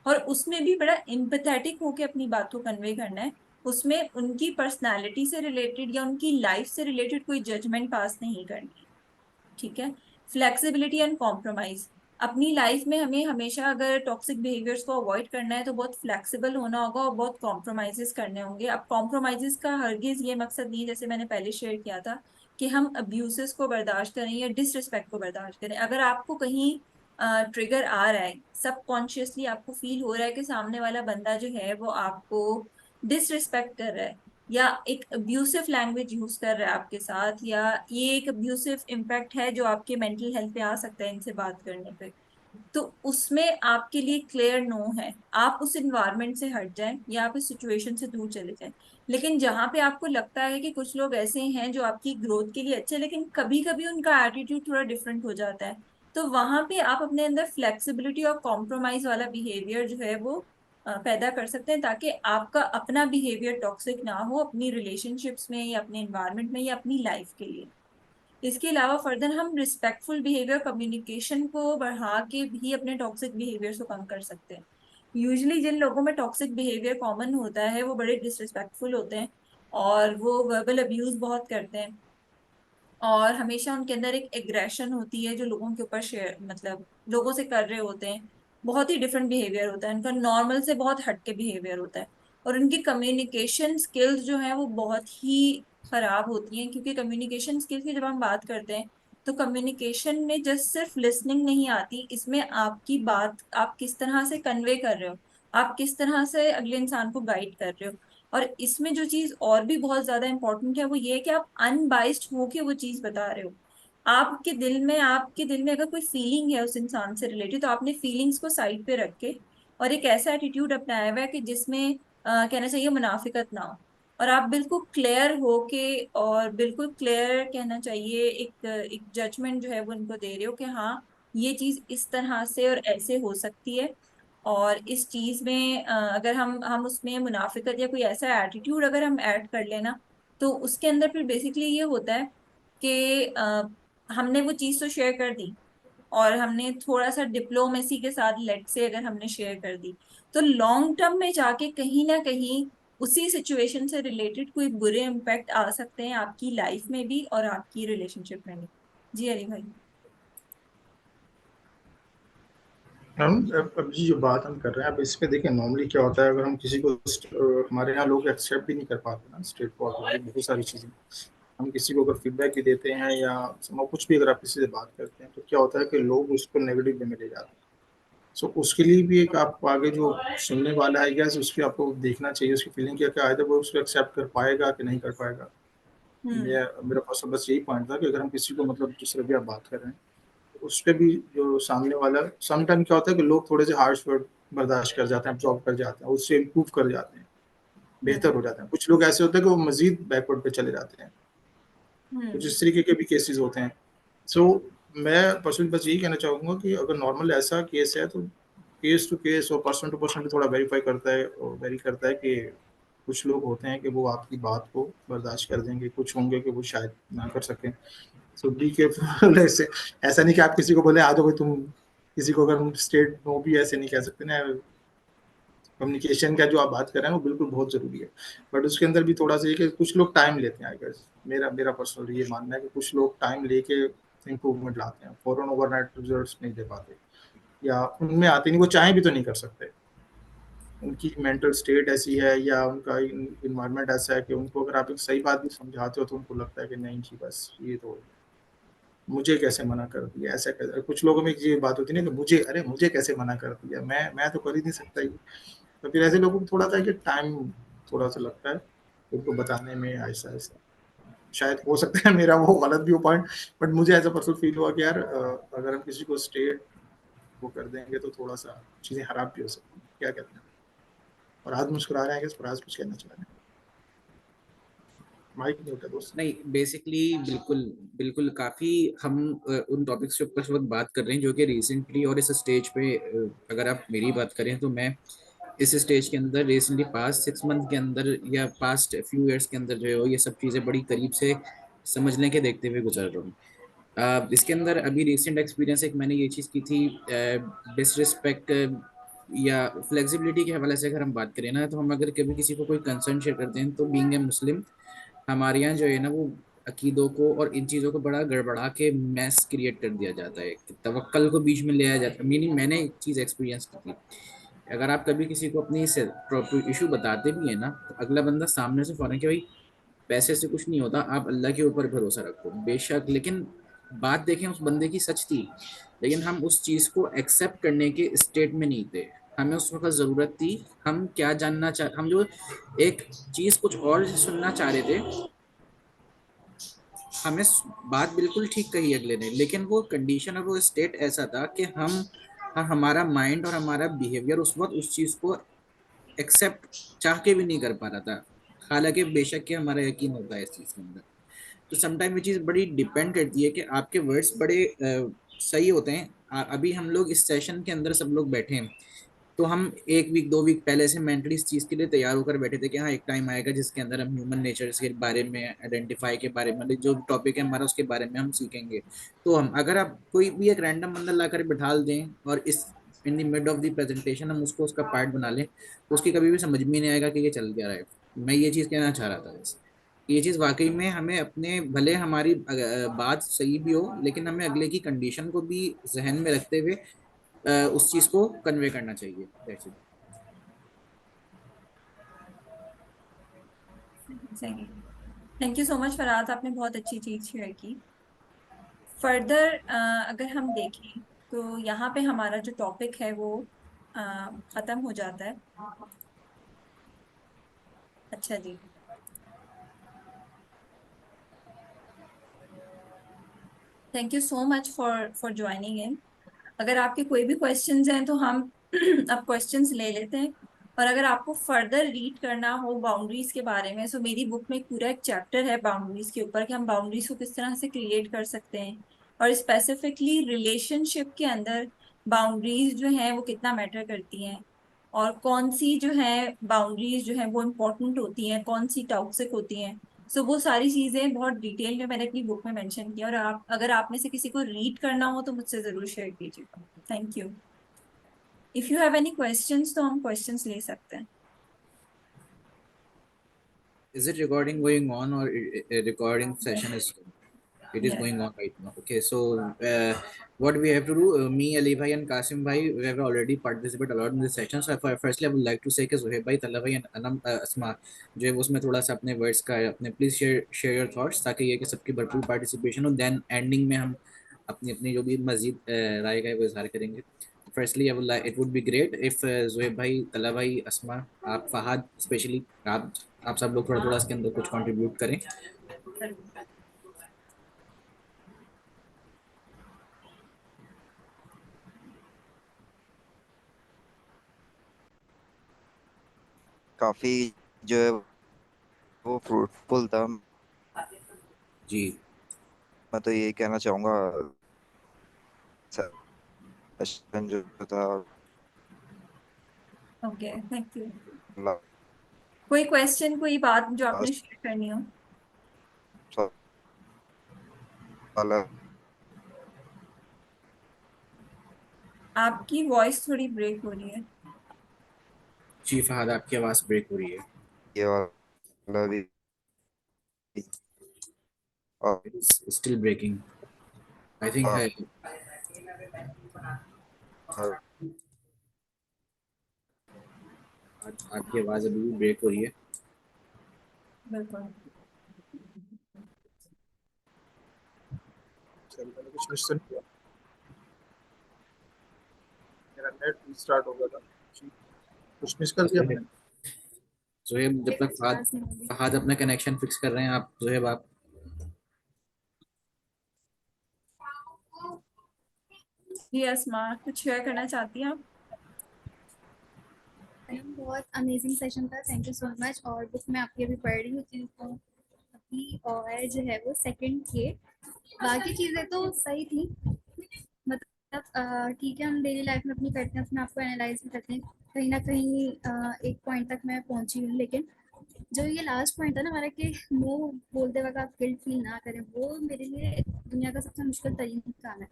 और उसमें भी बड़ा एम्पैथेटिक होके अपनी बात को कन्वे करना है। उसमें उनकी पर्सनालिटी से रिलेटेड या उनकी लाइफ से रिलेटेड कोई जजमेंट पास नहीं करनी है। ठीक है। Flexibility and compromise. अपनी लाइफ में हमें हमेशा अगर टॉक्सिक बिहेवियर्स को अवॉइड करना है तो बहुत फ्लेक्सिबल होना होगा और बहुत कॉम्प्रोमाइजेस करने होंगे। अब कॉम्प्रोमाइजेस का हरगिज ये मकसद नहीं, जैसे मैंने पहले शेयर किया था, कि हम अब्यूसेस को बर्दाश्त करें या डिसरिस्पेक्ट को बर्दाश्त करें। अगर आपको कहीं ट्रिगर आ रहा है, सबकॉन्शियसली आपको फील हो रहा है कि सामने वाला बंदा जो है वो आपको डिसरिस्पेक्ट कर रहा है या एक अब्यूसिव लैंग्वेज यूज कर रहा है आपके साथ, या ये एक अब्यूसिव इम्पैक्ट है जो आपके मेंटल हेल्थ पे आ सकता है इनसे बात करने पे, तो उसमें आपके लिए क्लियर नो है। आप उस इन्वायरमेंट से हट जाएं या आप इस सिचुएशन से दूर चले जाएं। लेकिन जहां पे आपको लगता है कि कुछ लोग ऐसे हैं जो आपकी ग्रोथ के लिए अच्छे हैं लेकिन कभी कभी उनका एटीट्यूड थोड़ा डिफरेंट हो जाता है, तो वहां पे आप अपने अंदर फ्लेक्सिबिलिटी और कॉम्प्रोमाइज वाला बिहेवियर जो है वो पैदा कर सकते हैं, ताकि आपका अपना बिहेवियर टॉक्सिक ना हो अपनी रिलेशनशिप्स में या अपने इन्वायरमेंट में या अपनी लाइफ के लिए। इसके अलावा फर्दर हम रिस्पेक्टफुल बिहेवियर कम्युनिकेशन को बढ़ा के भी अपने टॉक्सिक बिहेवियर को कम कर सकते हैं। यूजुअली जिन लोगों में टॉक्सिक बिहेवियर कॉमन होता है वो बड़े डिसरिस्पेक्टफुल होते हैं और वो वर्बल अब्यूज बहुत करते हैं और हमेशा उनके अंदर एक एग्रेशन होती है जो लोगों के ऊपर शेयर मतलब लोगों से कर रहे होते हैं। बहुत ही डिफरेंट बिहेवियर होता है उनका, नॉर्मल से बहुत हटके बिहेवियर होता है। और उनकी कम्युनिकेशन स्किल्स जो है वो बहुत ही खराब होती हैं, क्योंकि कम्युनिकेशन स्किल्स की जब हम बात करते हैं तो कम्युनिकेशन में जस्ट सिर्फ लिसनिंग नहीं आती, इसमें आपकी बात आप किस तरह से कन्वे कर रहे हो, आप किस तरह से अगले इंसान को गाइड कर रहे हो। और इसमें जो चीज और भी बहुत ज्यादा इंपॉर्टेंट है वो ये है कि आप अनबाइस्ड होके वो चीज बता रहे हो। आपके दिल में अगर कोई फीलिंग है उस इंसान से रिलेटेड तो आपने फीलिंग्स को साइड पे रख के और एक ऐसा एटीट्यूड अपनाया हुआ है कि जिसमें कहना चाहिए मुनाफिकत ना हो। और आप बिल्कुल क्लियर होके और बिल्कुल क्लियर कहना चाहिए एक जजमेंट जो है वो उनको दे रहे हो कि हाँ ये चीज इस तरह से और ऐसे हो सकती है। और इस चीज में अगर हम उसमें मुनाफिकत या कोई ऐसा एटीट्यूड अगर हम ऐड कर लेना तो उसके अंदर फिर बेसिकली ये होता है कि हमने वो चीज तो शेयर कर दी और हमने थोड़ा सा डिप्लोमेसी के साथ लेट से अगर हमने शेयर कर दी तो लॉन्ग टर्म में जाके कहीं ना कहीं उसी सिचुएशन से रिलेटेड कोई बुरे इम्पैक्ट आ सकते हैं आपकी लाइफ में भी और आपकी रिलेशनशिप में भी। जी अली भाई। अब ये जो बात हम कर रहे हैं अब इस पे देखिए नॉर्मली क्या होता है, अगर हम किसी को हमारे यहाँ लोग एक्सेप्ट भी नहीं कर पाते ना स्ट्रेट फॉरवर्ड बहुत सारी चीज़ें। हम किसी को अगर फीडबैक भी देते हैं या कुछ भी अगर आप किसी से बात करते हैं तो क्या होता है कि लोग उसको नेगेटिव वे में ले जाते हैं। सो उसके लिए भी एक आप आगे जो सुनने वाला है गैस उसकी आपको देखना चाहिए उसकी फीलिंग क्या क्या है, वो उसको एक्सेप्ट कर पाएगा कि नहीं कर पाएगा। हम्म। मेरा पर्सनल बस यही पॉइंट था कि अगर हम किसी को मतलब जिस तरह भी आप बात कर रहे हैं उस पे भी जो सामने वाला समटाइम क्या होता है कि लोग थोड़े से हार्श वर्ड बर्दाश्त कर जाते हैं, अब्सॉर्ब कर जाते हैं, उससे इम्प्रूव कर जाते हैं, बेहतर हो जाते हैं। कुछ लोग ऐसे होते हैं कि वो मजीद बैकवर्ड पे चले जाते हैं। कुछ हम्म। इस तरीके के भी केसेस होते हैं। सो मैं पर्सनली बस यही कहना चाहूँगा कि अगर नॉर्मल ऐसा केस है तो केस टू केस और पर्सन टू पर्सन भी थोड़ा वेरीफाई करता है और वेरी करता है कि कुछ लोग होते हैं कि वो आपकी बात को बर्दाश्त कर देंगे, कुछ होंगे कि वो शायद ना कर सकें। सो बी केयरफुल। ऐसे ऐसा नहीं कि आप किसी को बोले आ जाओ तुम, किसी को अगर हम स्ट्रेट नो भी ऐसे नहीं कह सकते ना। कम्युनिकेशन का जो आप बात कर रहे हैं वो बिल्कुल बहुत जरूरी है, बट उसके अंदर भी थोड़ा सा ये कि कुछ लोग टाइम लेते हैं। आई गेस मेरा मेरा पर्सनल ये मानना है कि कुछ लोग टाइम लेके इम्प्रूवमेंट लाते हैं, फॉरन ओवरनाइट रिजल्ट्स नहीं दे पाते या उनमें आते नहीं, वो चाहें भी तो नहीं कर सकते। उनकी मेंटल स्टेट ऐसी है या उनका इन्वायरमेंट ऐसा है कि उनको अगर आप एक सही बात भी समझाते हो तो उनको लगता है कि नहीं जी बस ये तो मुझे कैसे मना कर दिया, ऐसा कर। कुछ लोगों में ये बात होती है ना कि मुझे कैसे मना कर दिया, मैं तो कर ही नहीं सकता ये। तो फिर ऐसे लोगों को थोड़ा सा कि टाइम थोड़ा सा लगता है उनको बताने में ऐसा ऐसा। शायद हो सकता है मेरा वो गलत भी हो पॉइंट, बट मुझे ऐसा पर्सनल फील हुआ कि यार अगर हम किसी को स्टेट वो कर देंगे तो थोड़ा सा चीज़ें खराब भी हो सकती हैं। क्या कहते हैं? और आज मुस्कुरा रहे हैं कि आज कुछ कहना चाह रहे हैं। माइक नहीं होता दोस्त। नहीं, बेसिकली बिल्कुल बिल्कुल काफी हम उन टॉपिक्स के ऊपर इस वक्त बात कर रहे हैं जो कि रिसेंटली और इस स्टेज पे अगर आप मेरी बात करें तो मैं इस स्टेज के अंदर रिसेंटली पास्ट 6 मंथ के अंदर या पास्ट फ्यू इयर्स के अंदर जो है वो ये सब चीजें बड़ी करीब से समझने के देखते हुए गुजर रहा हूँ। इसके अंदर अभी रिसेंट एक्सपीरियंस एक मैंने ये चीज़ की थी, डिसरिस्पेक्ट या फ्लेक्सिबिलिटी के हवाले से अगर हम बात करें ना, तो हम अगर कभी किसी को कोई कंसर्न शेयर करते हैं तो बीइंग ए मुस्लिम हमारे यहाँ जो है ना वो अकीदों को और इन चीज़ों को बड़ा गड़बड़ा के मैस क्रिएट कर दिया जाता है, तवक्कल को बीच में ले आया जाता है। मीनिंग मैंने एक चीज़ एक्सपीरियंस की थी, अगर आप कभी किसी को अपनी इशू बताते भी है ना तो अगला बंदा सामने से फौरन कि भाई पैसे से कुछ नहीं होता, आप अल्लाह के ऊपर भरोसा रखो, बेशक। लेकिन बात देखें उस बंदे की सच थी, लेकिन हम उस चीज़ को एक्सेप्ट करने के स्टेट में नहीं थे। हमें उस वक्त ज़रूरत थी, हम क्या जानना चाह हम जो एक चीज़ कुछ और सुनना चाह रहे थे, हमें बात बिल्कुल ठीक कही अगले ने, लेकिन वो कंडीशन और वो स्टेट ऐसा था कि हमारा माइंड और हमारा बिहेवियर उस वक्त उस चीज़ को एक्सेप्ट चाह के भी नहीं कर पा रहा था, हालांकि बेशक के हमारा यकीन होता है इस चीज़ के अंदर। तो समटाइम ये चीज़ बड़ी डिपेंड करती है कि आपके वर्ड्स बड़े सही होते हैं। अभी हम लोग इस सेशन के अंदर सब लोग बैठे हैं, तो हम 1 वीक 2 वीक पहले से मेंटली इस चीज़ के लिए तैयार होकर बैठे थे कि हाँ एक टाइम आएगा जिसके अंदर हम ह्यूमन नेचर के बारे में, आइडेंटिफाई के बारे में, जो टॉपिक है हमारा उसके बारे में हम सीखेंगे। तो हम अगर आप कोई भी एक रैंडम बंदा लाकर बिठा दें और इस in the mid of the presentation हम उसको उसका पार्ट बना लें, तो उसकी कभी भी समझ में नहीं आएगा कि ये चल क्या रहा है। मैं ये चीज़ कहना चाह रहा था बस। ये चीज़ वाकई में हमें अपने, भले हमारी बात सही भी हो, लेकिन हमें अगले की कंडीशन को भी जहन में रखते हुए उस चीज़ को कन्वे करना चाहिए। That's it. सही। Thank you so much Farhad, आपने बहुत अच्छी चीज शेयर की। फर्दर अगर हम देखें तो यहाँ पे हमारा जो टॉपिक है वो अ, खत्म हो जाता है। अच्छा जी, thank you so much for joining in. अगर आपके कोई भी क्वेश्चंस हैं तो हम अब क्वेश्चंस ले लेते हैं। और अगर आपको फर्दर रीड करना हो बाउंड्रीज के बारे में, तो मेरी बुक में एक पूरा एक चैप्टर है बाउंड्रीज के ऊपर कि हम बाउंड्रीज को किस तरह से क्रिएट कर सकते हैं, और स्पेसिफिकली रिलेशनशिप के अंदर बाउंड्रीज जो हैं वो कितना मैटर करती हैं, और कौन सी जो है बाउंड्रीज जो है वो इम्पोर्टेंट होती हैं, कौन सी टॉक्सिक होती हैं। सो वो सारी चीजें बहुत डिटेल में मैंने अपनी बुक में मेंशन किया, और आप अगर आप में से किसी को रीड करना हो तो मुझसे जरूर शेयर कीजिएगा। Thank you. If you have any questions तो हम क्वेश्चंस ले सकते हैं। Is it recording going on or a recording session is it is Yeah. going on right now? Okay, so what we have to do, me, Ali bhai and Kasim bhai, we have already participated a lot in this session. So firstly, I would like to say कि Zohaib bhai, Talha bhai and Anam Asma जो है वो उसमें थोड़ा सा अपने words का अपने please share your thoughts, ताकि ये कि सबकी भरपूर participation हो। Then ending में हम अपनी अपनी जो भी मजीद राय का है वो इजहार करेंगे। Firstly, I would like, it would be great if Zohaib bhai, Talha bhai, Asma, आप फहाद स्पेशली आप सब लोग थोड़ा थोड़ा इसके अंदर कुछ कंट्रीब्यूट करें। काफी जो है वो फ्रूटफुल था। जी, मैं तो यही कहना चाहूंगा, सेशन जो था ओके, थैंक यू। कोई क्वेश्चन, कोई बात जो आपने लास्ट शेयर करनी हो? वाला आपकी वॉइस थोड़ी ब्रेक हो रही है। जी फहद आपकी आवाज ब्रेक हो रही है। ये वाला भी और it is still breaking, I think है। आपकी आवाज अभी भी ब्रेक हो रही है। बिल्कुल। मैंने कुछ मिस नहीं किया, मेरा नेट रिस्टार्ट हो गया था, कुछ मिस कर दिया मैंने। जोहेब जब तक फहद अपना कनेक्शन फिक्स कर रहे हैं, आप जोहेब आप जी अस्मा, कुछ शेयर करना चाहती हैं आप? बहुत अमेजिंग सेशन था, थैंक यू सो मच। और बुक मैं आपकी अभी पढ़ रही हूँ, थी और जो है वो सेकंड किए। बाकी चीजें तो सही थी, मतलब ठीक है, हम डेली लाइफ में अपनी करते हैं, उसमें आपको एनालाइज भी करते हैं, कहीं ना कहीं एक पॉइंट तक मैं पहुंची हूँ। लेकिन जो ये लास्ट पॉइंट है ना हमारा कि नो बोलते वक्त आप गिल्ट फील ना करें, वो मेरे लिए दुनिया का सबसे मुश्किल तरीन काम है।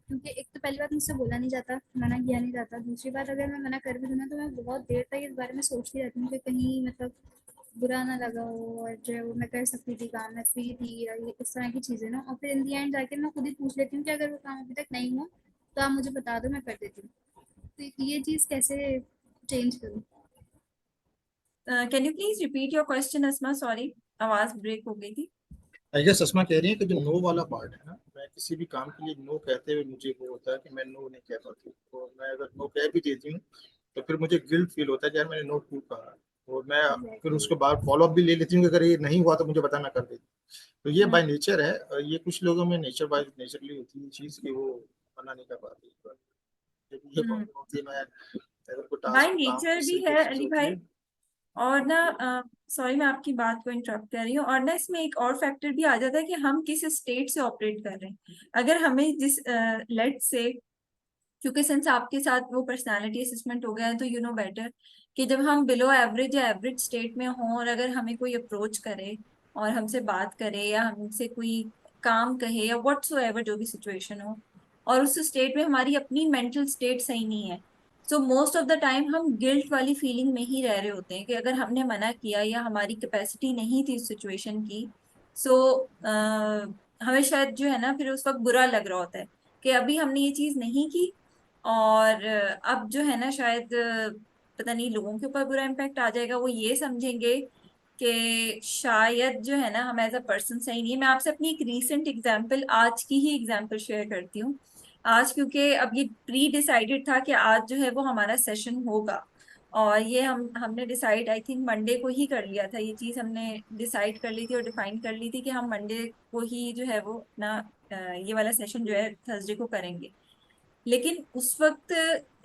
क्योंकि एक तो पहली बात, मुझसे बोला नहीं जाता, मना किया नहीं जाता। दूसरी बात, अगर मैं मना कर भी दूँ ना तो मैं बहुत देर तक इस बारे में सोचती रहती हूँ कि कहीं मतलब बुरा ना लगा हो, और जो है वो मैं कर सकती थी काम, मैं फ्री थी, या ये इस तरह की चीज़ें ना। और फिर इन दी एंड जाके मैं खुद ही पूछ लेती हूँ कि अगर वो काम अभी तक नहीं हुआ तो आप मुझे बता दो, मैं कर देती हूँ। तो ये चीज़ कैसे चेंज करूँ? Can you please repeat your question Asma, sorry आवाज ब्रेक हो गई थी। आई गेस असमा कह रही है कि जो नो वाला पार्ट है ना, मैं किसी भी काम के लिए नो कहते हुए मुझे वो होता है कि मैं नो नहीं कह पाती, तो मैं अगर नो कह भी देती हूँ तो फिर मुझे गिल्ट फील होता है कि यार मैंने नो क्यों कहा। और मैं फिर एग्जैक्टली। उसके बाद फॉलो अप भी ले लेती हूँ कि अगर ये नहीं हुआ तो मुझे बता, मैं कर देती हूँ। तो ये बाय नेचर है, और ये कुछ लोगों में नेचर बाय नेचरली होती है चीज़ कि वो मना नहीं कर पाती। जब ये प्रॉब्लम होती है, मैं अगर कोई टास्क बाय काम नेचर इस भी तरीके है की चीज़ अली होती भाई। है। और ना सॉरी मैं आपकी बात को इंटरप्ट कर रही हूँ, और ना इसमें एक और फैक्टर भी आ जाता है कि हम किस स्टेट से ऑपरेट कर रहे हैं। अगर हमें जिस लेट से, क्योंकि सिंस आपके साथ वो पर्सनालिटी असेसमेंट हो गया है तो यू नो बेटर कि जब हम बिलो एवरेज या एवरेज स्टेट में हों और अगर हमें कोई अप्रोच करे और हमसे बात करे या हमसे कोई काम कहे या व्हाटसोएवर जो भी सिचुएशन हो, और उस स्टेट में हमारी अपनी मेंटल स्टेट सही नहीं है, so most of the time हम गिल्ट वाली फीलिंग में ही रह रहे होते हैं कि अगर हमने मना किया या हमारी कैपेसिटी नहीं थी इस सिचुएशन की। सो हमें शायद जो है ना फिर उस वक्त बुरा लग रहा होता है कि अभी हमने ये चीज नहीं की, और अब जो है ना शायद पता नहीं लोगों के ऊपर बुरा इम्पैक्ट आ जाएगा, वो ये समझेंगे कि शायद जो है ना हम एज अ पर्सन सही नहीं है। मैं आपसे अपनी एक रीसेंट एग्जांपल, आज की ही एग्जांपल शेयर करती हूँ। आज क्योंकि अब ये प्री डिसाइडेड था कि आज जो है वो हमारा सेशन होगा, और ये हमने डिसाइड आई थिंक मंडे को ही कर लिया था, ये चीज हमने डिसाइड कर ली थी और डिफाइन कर ली थी कि हम मंडे को ही जो है वो अपना ये वाला सेशन जो है थर्सडे को करेंगे। लेकिन उस वक्त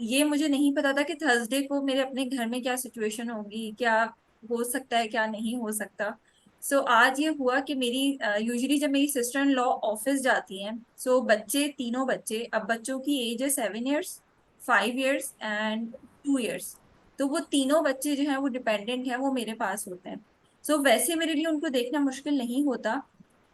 ये मुझे नहीं पता था कि थर्सडे को मेरे अपने घर में क्या सिचुएशन होगी, क्या हो सकता है क्या नहीं हो सकता। सो आज ये हुआ कि मेरी यूजुअली जब मेरी सिस्टर इन लॉ ऑफिस जाती हैं, सो बच्चे तीनों बच्चे, अब बच्चों की एज है 7 years, 5 years एंड 2 years। तो वो तीनों बच्चे जो हैं वो डिपेंडेंट हैं, वो मेरे पास होते हैं। सो वैसे मेरे लिए उनको देखना मुश्किल नहीं होता,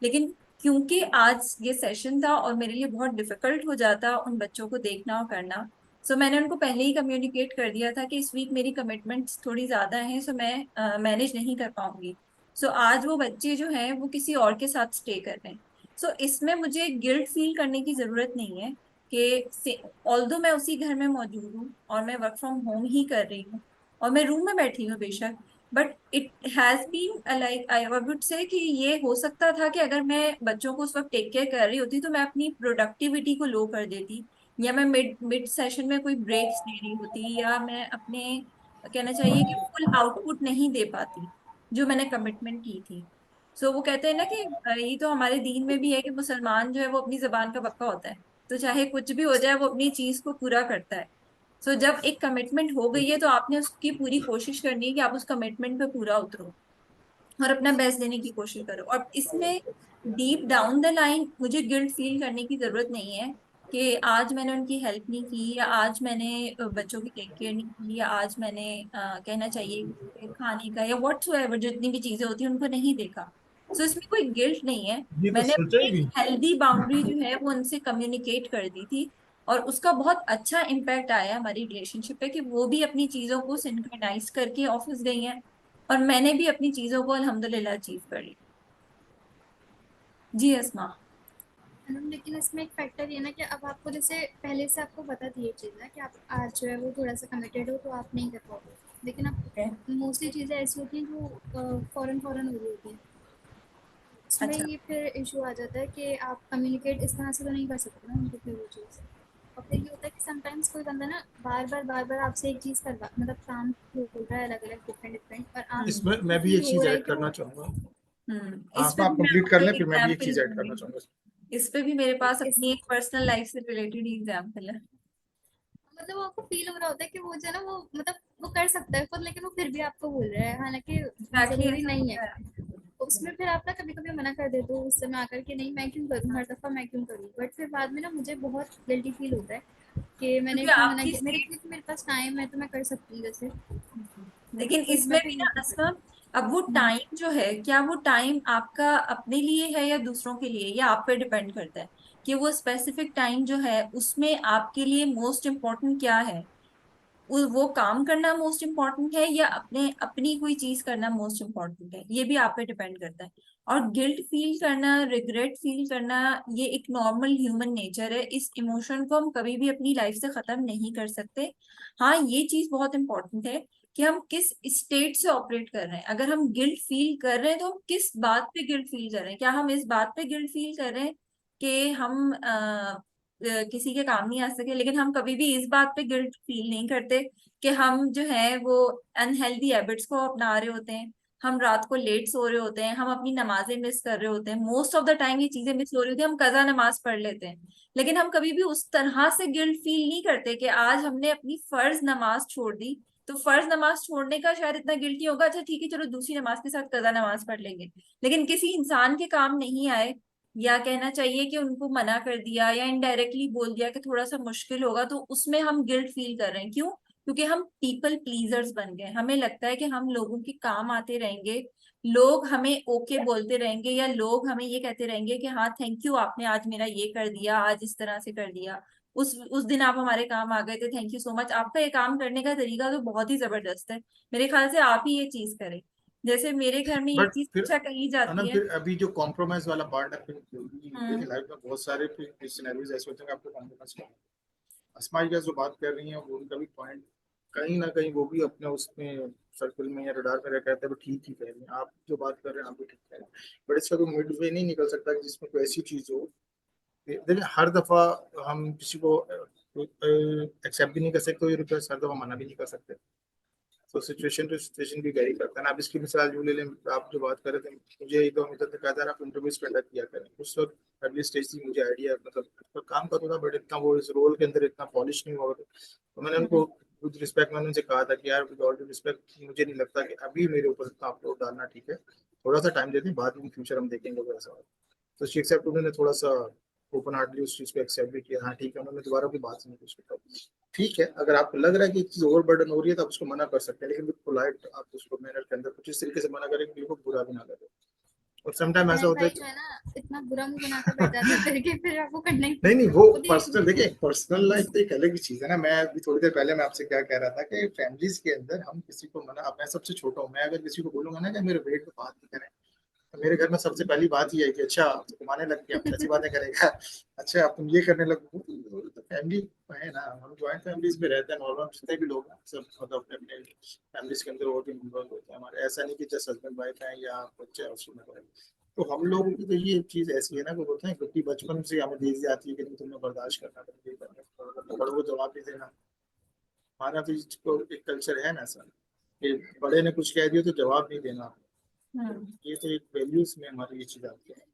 लेकिन क्योंकि आज ये सेशन था और मेरे लिए बहुत डिफिकल्ट हो जाता उन बच्चों को देखना और करना, सो मैंने उनको पहले ही कम्युनिकेट कर दिया था कि इस वीक मेरी कमिटमेंट्स थोड़ी ज्यादा हैं, सो मैं मैनेज नहीं कर पाऊंगी। सो आज वो बच्चे जो हैं वो किसी और के साथ स्टे कर रहे हैं। सो इसमें मुझे गिल्ट फील करने की जरूरत नहीं है कि ऑल्दो मैं उसी घर में मौजूद हूँ और मैं वर्क फ्रॉम होम ही कर रही हूँ और मैं रूम में बैठी हूँ बेशक, but it has been like I would say कि ये हो सकता था कि अगर मैं बच्चों को उस वक्त टेक केयर कर रही होती तो मैं अपनी प्रोडक्टिविटी को लो कर देती, या मैं मिड मिड सेशन में कोई ब्रेक्स ले रही होती, या मैं अपने कहना चाहिए कि फुल आउटपुट नहीं दे पाती जो मैंने कमिटमेंट की थी। सो वो कहते हैं ना कि ये तो हमारे दीन में भी है कि मुसलमान जो है वो अपनी जबान का पक्का होता है, तो चाहे कुछ भी हो जाए वो अपनी चीज को पूरा करता है। सो जब एक कमिटमेंट हो गई है तो आपने उसकी पूरी कोशिश करनी है कि आप उस कमिटमेंट पे पूरा उतरो और अपना बेस्ट देने की कोशिश करो। और इसमें डीप डाउन द लाइन मुझे गिल्ट फील करने की जरूरत नहीं है कि आज मैंने उनकी हेल्प नहीं की, या आज मैंने बच्चों की टेक केयर नहीं की, या आज मैंने कहना चाहिए कि खाने का या व्हाटसोएवर जितनी भी चीजें होती हैं उनको नहीं देखा। सो इसमें कोई गिल्ट नहीं है। ये तो मैंने सोचा अपनी ही एक नहीं। हेल्दी बाउंड्री जो है वो उनसे कम्युनिकेट कर दी थी, और उसका बहुत अच्छा इम्पैक्ट आया हमारी रिलेशनशिप पे कि वो भी अपनी चीजों को सिंक्रोनाइज करके ऑफिस गई हैं और मैंने भी अपनी चीजों को अल्हम्दुलिल्लाह अचीव कर ली। जी अस्मा। लेकिन इसमें एक फैक्टर ये ना कि अब आपको जैसे पहले से आपको पता थी ये चीज़ ना कि आप आज जो है वो थोड़ा सा कमिटेड हो तो आप नहीं कर पाओगे। लेकिन अब मोस्टली चीज़ें ऐसी होती हैं जो फौरन फौरन हो रही होती हैं, इसमें अच्छा। ये फिर इशू आ जाता है कि आप कम्युनिकेट इस तरह से तो नहीं कर सकते ना उनको फिर वो चीज़। और फिर ये होता है कि समटाइम्स कोई बंदा ना बार बार आपसे एक चीज़ करवा, मतलब काम बोल रहा है अलग अलग डिफरेंट डिफरेंट, और हम्म। इसमें आपको मैं भी फील एक हो चीज रहा है ऐड कि करना वो चाहूंगा। इस पे आप भी मैं कंप्लीट कर आपको लें, एक फिर मैं भी एक एग्जाम्पल चीज ऐड करना दूंगी। चाहूंगा। इस पे भी मेरे पास इस अपनी एक पर्सनल लाइफ से रिलेटेड ही एग्जाम्पल है। मतलब वो आपको फील हो रहा होता है कि वो जो है ना वो मतलब वो कर सकता है खुद, लेकिन वो फिर भी आपको बोल रहा है, हालांकि एग्जैक्टली जरूरी ऐसा नहीं है। होता है। उसमें फिर आप ना कभी कभी मना कर देते हो उस समय आकर के नहीं मैं क्यों करूँ, हर दफा मैं क्यों करूँ, बट फिर बाद में ना मुझे बहुत गिल्टी फील होता है कि मैंने क्योंकि क्यों मना आपकी किया, मेरे पास टाइम है तो मैं कर सकती हूँ वैसे। लेकिन तो इसमें मैं फिर भी ये ना करती असमा, अब वो हूँ। टाइम जो है, क्या वो टाइम आपका अपने लिए है या दूसरों के लिए, या आप पे डिपेंड करता है कि वो स्पेसिफिक टाइम जो है उसमें आपके लिए मोस्ट इम्पोर्टेंट क्या है। वो काम करना मोस्ट इम्पोर्टेंट है या अपनी कोई चीज करना मोस्ट इम्पोर्टेंट है, ये भी आप पे डिपेंड करता है। और गिल्ट फील करना, रिग्रेट फील करना, ये एक नॉर्मल ह्यूमन नेचर है। इस इमोशन को हम कभी भी अपनी लाइफ से खत्म नहीं कर सकते। हाँ, ये चीज बहुत इंपॉर्टेंट है कि हम किस स्टेट से ऑपरेट कर रहे हैं। अगर हम गिल्ट फील कर रहे हैं तो हम किस बात पे गिल्ट फील कर रहे हैं। क्या हम इस बात पे गिल्ट फील कर रहे हैं कि हम किसी के काम नहीं आ सके, लेकिन हम कभी भी इस बात पे गिल्ट फील नहीं करते कि हम जो है वो अनहेल्दी हैबिट्स को अपना रहे होते हैं, हम रात को लेट सो रहे होते हैं, हम अपनी नमाजें मिस कर रहे होते हैं। मोस्ट ऑफ द टाइम ये चीजें मिस हो रही होती है, हम कजा नमाज पढ़ लेते हैं, लेकिन हम कभी भी उस तरह से गिल्ट फील नहीं करते कि आज हमने अपनी फर्ज नमाज छोड़ दी। तो फर्ज नमाज छोड़ने का शायद इतना गिल्टी होगा, अच्छा ठीक है चलो दूसरी नमाज के साथ कजा नमाज पढ़ लेंगे। लेकिन किसी इंसान के काम नहीं आए, या कहना चाहिए कि उनको मना कर दिया या इनडायरेक्टली बोल दिया कि थोड़ा सा मुश्किल होगा, तो उसमें हम गिल्ट फील कर रहे हैं। क्यों? क्योंकि हम पीपल प्लीजर्स बन गए। हमें लगता है कि हम लोगों के काम आते रहेंगे, लोग हमें ओके बोलते रहेंगे, या लोग हमें ये कहते रहेंगे कि हाँ थैंक यू, आपने आज मेरा ये कर दिया, आज इस तरह से कर दिया, उस दिन आप हमारे काम आ गए थे, थैंक यू सो मच। आपका ये काम करने का तरीका तो बहुत ही जबरदस्त है, मेरे ख्याल से आप ही ये चीज करें। जैसे मेरे घर में ये बट चीज फिर अच्छा कही जाती अनम, है। फिर अभी जो कॉम्प्रोमाइज वाला पार्ट है, फिर देखिए हम्म। लाइफ में बहुत सारे सिनेरियोज ऐसे होते हैं कि आपको कॉम्प्रोमाइज करना है। अस्मा जी जो बात कर रही हैं वो उनका भी पॉइंट कहीं ना कहीं वो भी अपने उसमें सर्कल में या रडार में रह कहते हैं वो ठीक ही कह रहे हैं। आप जो बात कर रहे हैं आप भी ठीक कह रहे हैं, बट इसका कोई मिड वे नहीं निकल सकता कि जिसमें कोई ऐसी चीज हो। देखिए हर दफा हम किसी को एक्सेप्ट भी नहीं कर सकते, ये रिक्वेस्ट हर दफा मना भी नहीं कर सकते। तो सिचुएशन टू सिचुएशन भी वेरी करता है ना। अब इसकी मिसाल जो ले लें, आप जो बात कर रहे थे, मुझे एक दो मित्र ने कहा था आप इंटरव्यूज कंडक्ट किया करें। उस वक्त अर्ली स्टेज थी, मुझे आइडिया मतलब तो काम करता था, बट इतना वो इस रोल के अंदर इतना पॉलिश नहीं हुआ। तो मैंने उनको विद रिस्पेक्ट मैंने उनसे कहा था कि यार विद ऑल ड्यू रिस्पेक्ट मुझे नहीं लगता कि अभी मेरे ऊपर इतना अपलोड डालना ठीक है, थोड़ा सा टाइम देते हैं, बाद में फ्यूचर हम देखेंगे वैसा। तो शी एक्सेप्ट, उन्होंने थोड़ा सा ओपन हार्टली उस चीज को एक्सेप्ट भी किया। हाँ ठीक है, उन्होंने दोबारा कोई बात नहीं की। ठीक है, अगर आपको लग रहा है कि एक चीज ओवर बर्डन हो रही है तो आप उसको मना कर सकते हैं, लेकिन विद पोलाइट आप उसको मैनर के अंदर कुछ इस तरीके से मना करेंगे, बिल्कुल बुरा भी ना लगे। और समटाइम ऐसा अनंत होता है भाई कि जो है ना इतना बुरा मुंह बनाकर बैठ जाता है करके फिर आपको करना ही नहीं नहीं, पड़ता है वो खुद ही। पर्सनल, देखिए पर्सनल लाइफ तो एक अलग ही चीज है ना। मैं अभी थोड़ी देर पहले मैं आपसे क्या कह रहा था कि फैमिलीज के अंदर हम किसी को मना, अब मैं सबसे छोटा हूँ, मैं अगर किसी को बोलूंगा ना कि मेरे वेट पे बात नहीं करें, तो मेरे घर में सबसे पहली बात ये है कि अच्छा अब तो कमाने लग गया, अब ऐसी बातें करेगा, अच्छा अब तुम ये करने लगो। तो फैमिली है ना, हम जॉइंट फैमिलीज में रहते हैं, नॉर्मल जितने भी लोग हैं सब मतलब अपने अपने फैमिलीज के अंदर और भी मेंबर होते हैं हमारे। ऐसा नहीं कि जस्ट हस्बैंड वाइफ है या बच्चे हैं उसमें। तो हम लोगों की तो ये चीज ऐसी है ना, वो बोलते हैं क्योंकि बचपन से हमें दी जाती है कि नहीं तुम्हें बर्दाश्त करना, तुम ये करना, तो बड़ों को जवाब नहीं देना। हमारा तो इसको एक कल्चर है ना सर, कि बड़े ने कुछ कह दिया तो जवाब नहीं देना। हम्म। ये तो एक वैल्यूज में हमारी ये चीज आती है।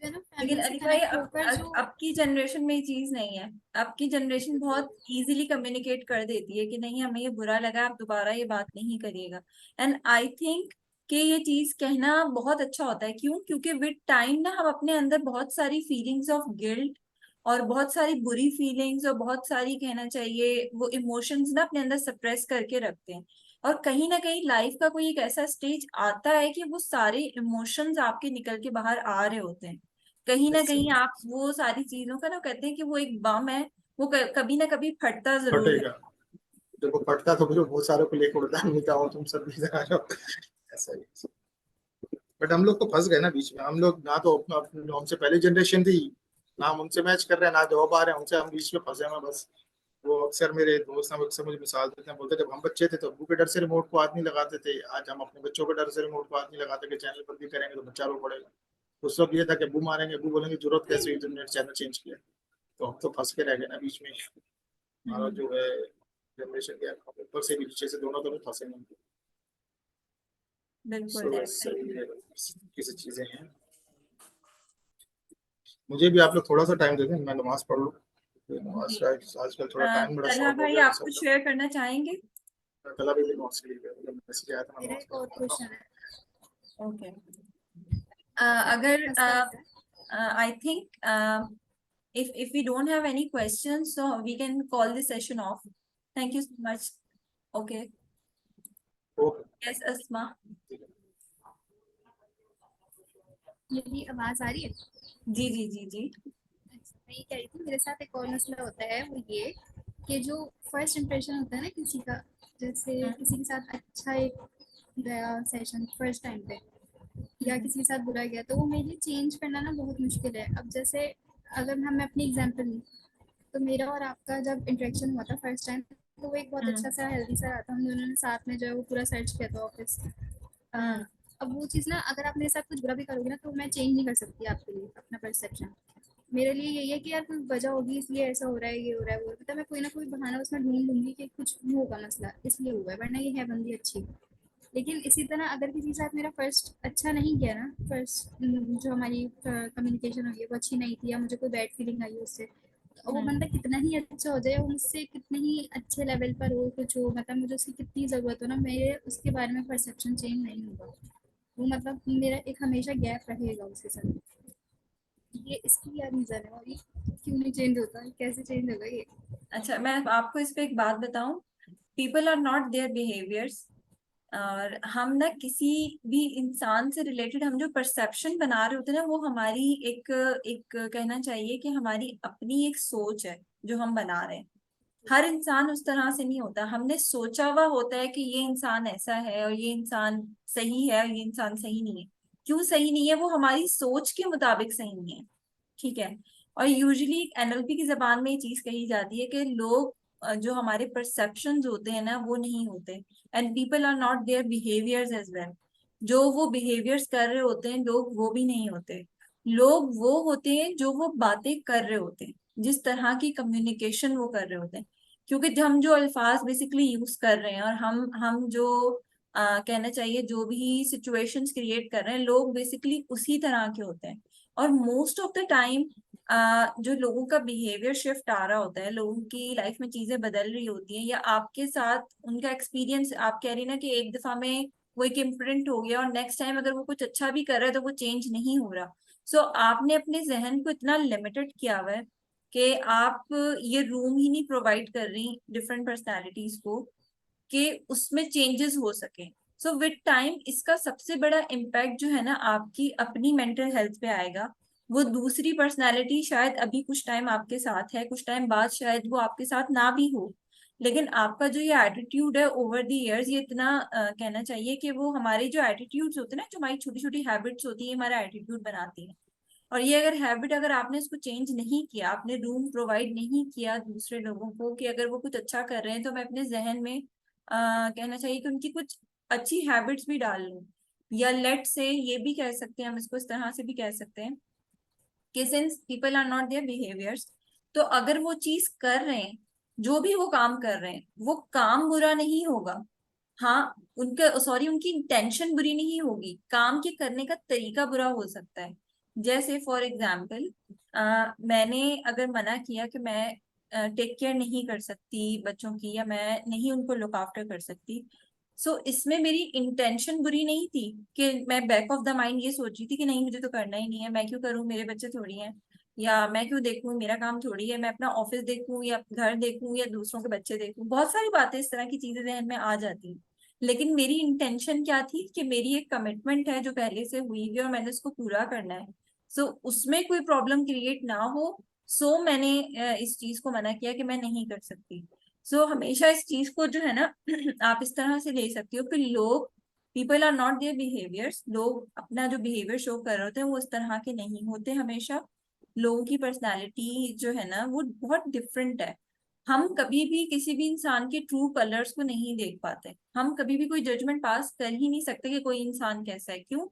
जो है ना लेकिन फैमिली से अली भाई, कनेक्ट होकर जो अब की जनरेशन में ये चीज नहीं है। अब की जनरेशन बहुत इजीली कम्युनिकेट कर देती है कि नहीं हमें ये बुरा लगा, आप दोबारा ये बात नहीं करिएगा। एंड आई थिंक कि ये चीज कहना बहुत अच्छा होता है। क्यों? क्योंकि विद टाइम ना हम अपने अंदर बहुत सारी फीलिंग्स ऑफ गिल्ट और बहुत सारी बुरी फीलिंग्स और बहुत सारी कहना चाहिए वो इमोशंस ना अपने अंदर सप्रेस करके रखते हैं। और कहीं ना कहीं लाइफ का कोई एक ऐसा स्टेज आता है कि वो सारे इमोशंस आपके निकल के बाहर आ रहे होते हैं। कहीं ना कहीं आप वो सारी चीजों का ना कहते हैं कि वो एक बम है, वो कभी ना कभी फटता जरूर है। फटेगा, जब वो फटता तो मुझे बहुत सारे को लेकर उड़ता नहीं था, और तुम सब भी आ जाओ, ऐसा ही। बट हम लोग तो फंस गए ना बीच में। हम लोग ना तो हमसे पहली जनरेशन थी, ना हम उनसे मैच कर रहे हैं, ना जॉब आ रहे हैं उनसे, हम बीच में फंसे हैं बस। वो अक्सर मेरे दोस्त हैं, अक्सर मुझे मिसाल देते हैं, बोलते जब हम बच्चे थे तो अब्बू के डर से रिमोट को हाथ नहीं लगाते थे, आज हम अपने बच्चों के डर से रिमोट को हाथ नहीं लगाते कि चैनल बंदी करेंगे तो बच्चा रो पड़ेगा। उस वक्त ये था कि अब्बू मारेंगे, अब्बू बोलेंगे जरूरत कैसे हुई तुमने चैनल चेंज किया। तो हम तो फंस के रह गए ना बीच में। हमारा हम्म। जो है जनरेशन गैप ऊपर से भी नीचे से दोनों तरफ फंसे हैं। बिल्कुल सो डेफिनेटली। सही है, किसी चीजें हैं। मुझे भी आप लोग थोड़ा सा टाइम दे दें, मैं नमाज पढ़ लूँ। नमाज जी। का आजकल थोड़ा टाइम बड़ा तन्हा शॉर्ट हो भाई, गया आप कुछ शेयर करना चाहेंगे? कल अभी नमाज के लिए मैसेज आया था, मैं मेरा नमाज एक और पढ़ता क्वेश्चन हूँ। है। ओके। अगर मस्त लगता है। I think if we don't have any questions, so we can call this session off. Thank you so much. Okay. Okay Yes, Asma. मेरी आवाज आ रही है? जी जी जी जी। मैं ये कह रही थी, मेरे साथ एक और मसला होता है, वो ये कि जो फर्स्ट इम्प्रेशन होता है ना किसी का, जैसे किसी के साथ अच्छा एक गया सेशन फर्स्ट टाइम पे, या किसी के साथ बुरा गया, तो वो मेरे लिए चेंज करना ना बहुत मुश्किल है। अब जैसे अगर मैं अपनी एग्जांपल लूँ, तो मेरा और आपका जब इंटरेक्शन हुआ था फर्स्ट टाइम, तो वो एक बहुत अच्छा सा हेल्दी सा रहा था। हम दोनों ने साथ में जो है वो पूरा सर्च किया था ऑफिस। अब वो चीज़ ना, अगर आप मेरे साथ कुछ बुरा भी करोगे ना, तो मैं चेंज नहीं कर सकती आपके लिए अपना परसेप्शन। मेरे लिए यही है कि यार कोई वजह होगी इसलिए ऐसा हो रहा है, ये हो रहा है, वो हो रहा है, तो मैं कोई ना कोई बहाना उसमें ढूंढ लूंगी कि कुछ होगा मसला इसलिए हुआ है, वरना ये है बंदी अच्छी। लेकिन इसी तरह अगर किसी के साथ मेरा फर्स्ट अच्छा नहीं गया ना, फर्स्ट जो हमारी कम्युनिकेशन हुई है वो अच्छी नहीं थी, या मुझे कोई बैड फीलिंग आई उससे, तो वो बंदा कितना ही अच्छा हो जाए, वो मुझसे कितने ही अच्छे लेवल पर हो, कुछ हो, मतलब मुझे उसकी कितनी ज़रूरत हो ना, मेरे उसके बारे में परसेप्शन चेंज नहीं होगा। वो मतलब मेरा एक हमेशा गैप रहेगा उसके साथ। ये इसकी क्या रीज़न है, और ये क्यों नहीं चेंज होता है, कैसे चेंज होगा ये? अच्छा, मैं आपको इस पे एक बात बताऊं। People are not their behaviours. और हम ना किसी भी इंसान से रिलेटेड हम जो परसेप्शन बना रहे होते हैं ना, वो हमारी एक एक कहना चाहिए कि हमारी अपनी एक सोच है जो हम बना रहे हैं। हर इंसान उस तरह से नहीं होता। हमने सोचा हुआ होता है कि ये इंसान ऐसा है और ये इंसान सही है और ये इंसान सही नहीं है। क्यों सही नहीं है? वो हमारी सोच के मुताबिक सही नहीं है। ठीक है। और यूजुअली एनएलपी की जबान में ये चीज कही जाती है कि लोग जो हमारे परसेप्शंस होते हैं ना, वो नहीं होते। And people are not their behaviours as well. जो वो बिहेवियर्स कर रहे होते हैं लोग, वो भी नहीं होते। लोग वो होते हैं जो वो बातें कर रहे होते हैं, जिस तरह की कम्युनिकेशन वो कर रहे होते हैं। क्योंकि हम जो अल्फाज बेसिकली यूज कर रहे हैं और हम जो कहना चाहिए जो भी सिचुएशंस क्रिएट कर रहे हैं, लोग बेसिकली उसी तरह के होते हैं। और मोस्ट ऑफ द टाइम जो लोगों का बिहेवियर शिफ्ट आ रहा होता है, लोगों की लाइफ में चीजें बदल रही होती हैं, या आपके साथ उनका एक्सपीरियंस, आप कह रही ना कि एक दफा में वो एक इम्प्रिंट हो गया और नेक्स्ट टाइम अगर वो कुछ अच्छा भी कर रहा है तो वो चेंज नहीं हो रहा। सो आपने अपने जहन को इतना लिमिटेड किया हुआ है कि आप ये रूम ही नहीं प्रोवाइड कर रही डिफरेंट पर्सनैलिटीज को कि उसमें चेंजेस हो सके। सो विद टाइम इसका सबसे बड़ा इम्पैक्ट जो है ना, आपकी अपनी मेंटल हेल्थ पे आएगा। वो दूसरी पर्सनैलिटी शायद अभी कुछ टाइम आपके साथ है, कुछ टाइम बाद शायद वो आपके साथ ना भी हो, लेकिन आपका जो ये एटीट्यूड है ओवर द इयर्स, ये इतना कहना चाहिए कि वो हमारे जो एटीट्यूड्स होते हैं ना, जो हमारी छोटी छोटी हैबिट्स होती है, हमारा एटीट्यूड बनाती है। और ये अगर हैबिट, अगर आपने इसको चेंज नहीं किया, आपने रूम प्रोवाइड नहीं किया दूसरे लोगों को कि अगर वो कुछ अच्छा कर रहे हैं तो मैं अपने जहन में कहना चाहिए कि उनकी कुछ अच्छी हैबिट्स भी डाल लूं। या लेट से ये भी कह सकते हैं, हम इसको इस तरह से भी कह सकते हैं कि since people are not their behaviours, तो अगर वो चीज कर रहे हैं, जो भी वो काम कर रहे हैं, वो काम बुरा नहीं होगा। हाँ, उनका सॉरी उनकी इंटेंशन बुरी नहीं होगी, काम के करने का तरीका बुरा हो सकता है। जैसे फॉर एग्जाम्पल, मैंने अगर मना किया कि मैं टेक केयर नहीं कर सकती बच्चों की, या मैं नहीं उनको लुक आफ्टर कर सकती, सो इसमें मेरी इंटेंशन बुरी नहीं थी कि मैं बैक ऑफ द माइंड ये सोच रही थी कि नहीं मुझे तो करना ही नहीं है, मैं क्यों करूं, मेरे बच्चे थोड़ी हैं, या मैं क्यों देखूं, मेरा काम थोड़ी है, मैं अपना ऑफिस देखूं या घर देखूं या दूसरों के बच्चे देखूं। बहुत सारी बातें इस तरह की चीजें जहन में आ जाती हैं। लेकिन मेरी इंटेंशन क्या थी कि मेरी एक कमिटमेंट है जो पहले से हुई हुई है और मैंने उसको पूरा करना है। सो उसमें कोई प्रॉब्लम क्रिएट ना हो, सो मैंने इस चीज को मना किया कि मैं नहीं कर सकती। सो हमेशा इस चीज को जो है ना आप इस तरह से ले सकती हो कि लोग, people are not their behaviours, लोग अपना जो बिहेवियर शो कर रहे होते हैं वो इस तरह के नहीं होते हमेशा। लोगों की पर्सनालिटी जो है ना वो बहुत डिफरेंट है। हम कभी भी किसी भी इंसान के ट्रू कलर्स को नहीं देख पाते, हम कभी भी कोई जजमेंट पास कर ही नहीं सकते कि कोई इंसान कैसा है। क्यों?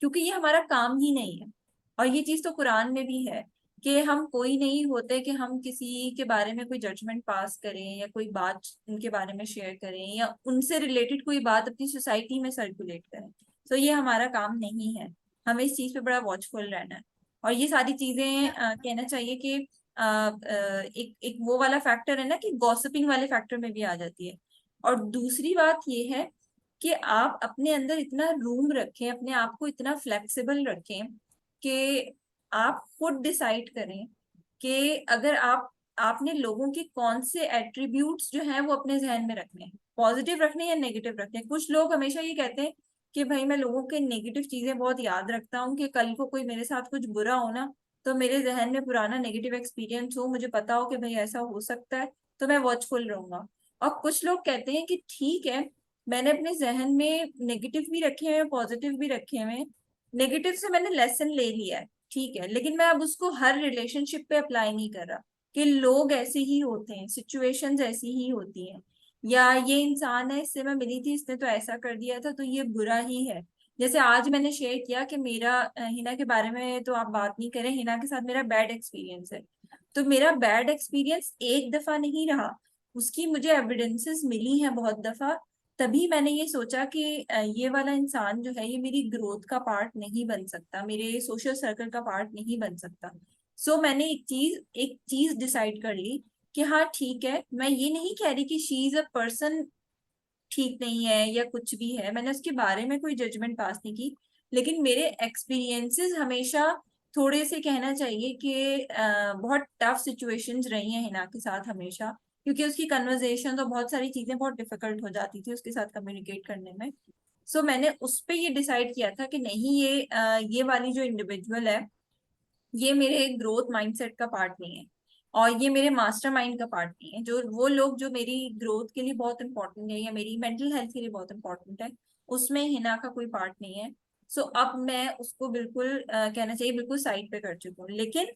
क्योंकि ये हमारा काम ही नहीं है। और ये चीज तो कुरान में भी है कि हम कोई नहीं होते कि हम किसी के बारे में कोई जजमेंट पास करें या कोई बात उनके बारे में शेयर करें या उनसे रिलेटेड कोई बात अपनी सोसाइटी में सर्कुलेट करें। तो ये हमारा काम नहीं है। हमें इस चीज पे बड़ा वॉचफुल रहना है। और ये सारी चीजें कहना चाहिए कि एक एक वो वाला फैक्टर है ना कि गॉसिपिंग वाले फैक्टर में भी आ जाती है। और दूसरी बात ये है कि आप अपने अंदर इतना रूम रखें, अपने आप को इतना फ्लेक्सिबल रखें कि आप खुद डिसाइड करें कि अगर आपने लोगों के कौन से एट्रीब्यूट्स जो हैं वो अपने जहन में रखने हैं, पॉजिटिव रखने हैं या नेगेटिव रखने हैं। कुछ लोग हमेशा ये कहते हैं कि भाई मैं लोगों के नेगेटिव चीजें बहुत याद रखता हूँ, कि कल को कोई मेरे साथ कुछ बुरा हो ना, तो मेरे जहन में पुराना नेगेटिव एक्सपीरियंस हो, मुझे पता हो कि भाई ऐसा हो सकता है, तो मैं वॉचफुल रहूंगा। और कुछ लोग कहते हैं कि ठीक है, मैंने अपने जहन में नेगेटिव भी रखे हुए हैं, पॉजिटिव भी रखे हुए हैं, नेगेटिव से मैंने लेसन ले लिया है, ठीक है, लेकिन मैं अब उसको हर रिलेशनशिप पे अप्लाई नहीं कर रहा, कि लोग ऐसे ही होते हैं, सिचुएशंस ऐसी ही होती हैं, या ये इंसान है, इससे मैं मिली थी, इसने तो ऐसा कर दिया था, तो ये बुरा ही है। जैसे आज मैंने शेयर किया कि मेरा हिना के बारे में तो आप बात नहीं करें, हिना के साथ मेरा बैड एक्सपीरियंस है, तो मेरा बैड एक्सपीरियंस एक दफा नहीं रहा, उसकी मुझे एविडेंसेस मिली हैं बहुत दफा। तभी मैंने ये सोचा कि ये वाला इंसान जो है ये मेरी ग्रोथ का पार्ट नहीं बन सकता, मेरे सोशल सर्कल का पार्ट नहीं बन सकता। सो मैंने एक चीज डिसाइड कर ली कि हाँ ठीक है, मैं ये नहीं कह रही कि शी इज अ पर्सन ठीक नहीं है या कुछ भी है, मैंने उसके बारे में कोई जजमेंट पास नहीं की, लेकिन मेरे एक्सपीरियंसेस हमेशा थोड़े से कहना चाहिए कि बहुत टफ सिचुएशंस रही हैं हिना के साथ हमेशा, क्योंकि उसकी कन्वर्जेशन तो बहुत सारी चीजें बहुत डिफिकल्ट हो जाती थी उसके साथ कम्युनिकेट करने में। सो मैंने उस पे ये डिसाइड किया था कि नहीं, ये वाली जो इंडिविजुअल है ये मेरे ग्रोथ माइंडसेट का पार्ट नहीं है, और ये मेरे मास्टरमाइंड का पार्ट नहीं है। जो वो लोग जो मेरी ग्रोथ के लिए बहुत इंपॉर्टेंट है या मेरी मेंटल हेल्थ के लिए बहुत इंपॉर्टेंट है, उसमें हिना का कोई पार्ट नहीं है। सो अब मैं उसको बिल्कुल कहना चाहिए बिल्कुल साइड पे कर चुकी हूँ, लेकिन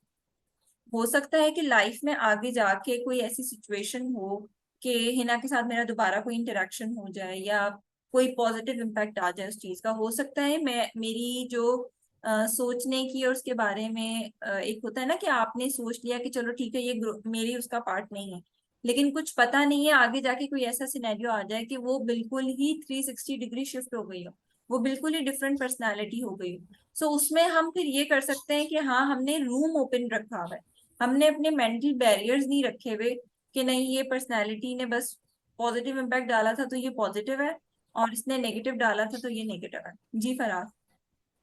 हो सकता है कि लाइफ में आगे जाके कोई ऐसी सिचुएशन हो कि हिना के साथ मेरा दोबारा कोई इंटरेक्शन हो जाए या कोई पॉजिटिव इम्पैक्ट आ जाए उस चीज का, हो सकता है मैं मेरी जो सोचने की और उसके बारे में एक होता है ना कि आपने सोच लिया कि चलो ठीक है ये मेरी उसका पार्ट नहीं है, लेकिन कुछ पता नहीं है आगे जाके कोई ऐसा सिनेरियो आ जाए कि वो बिल्कुल ही 360 डिग्री शिफ्ट हो गई हो, वो बिल्कुल ही डिफरेंट पर्सनैलिटी हो गई हो। सो उसमें हम फिर ये कर सकते हैं कि हाँ हमने रूम ओपन रखा हुआ है, हमने अपने मेंटल बैरियर्स नहीं रखे हुए कि नहीं ये पर्सनालिटी ने बस पॉजिटिव इम्पैक्ट डाला था तो ये पॉजिटिव है, और इसने नेगेटिव डाला था तो ये नेगेटिव है। जी फराज।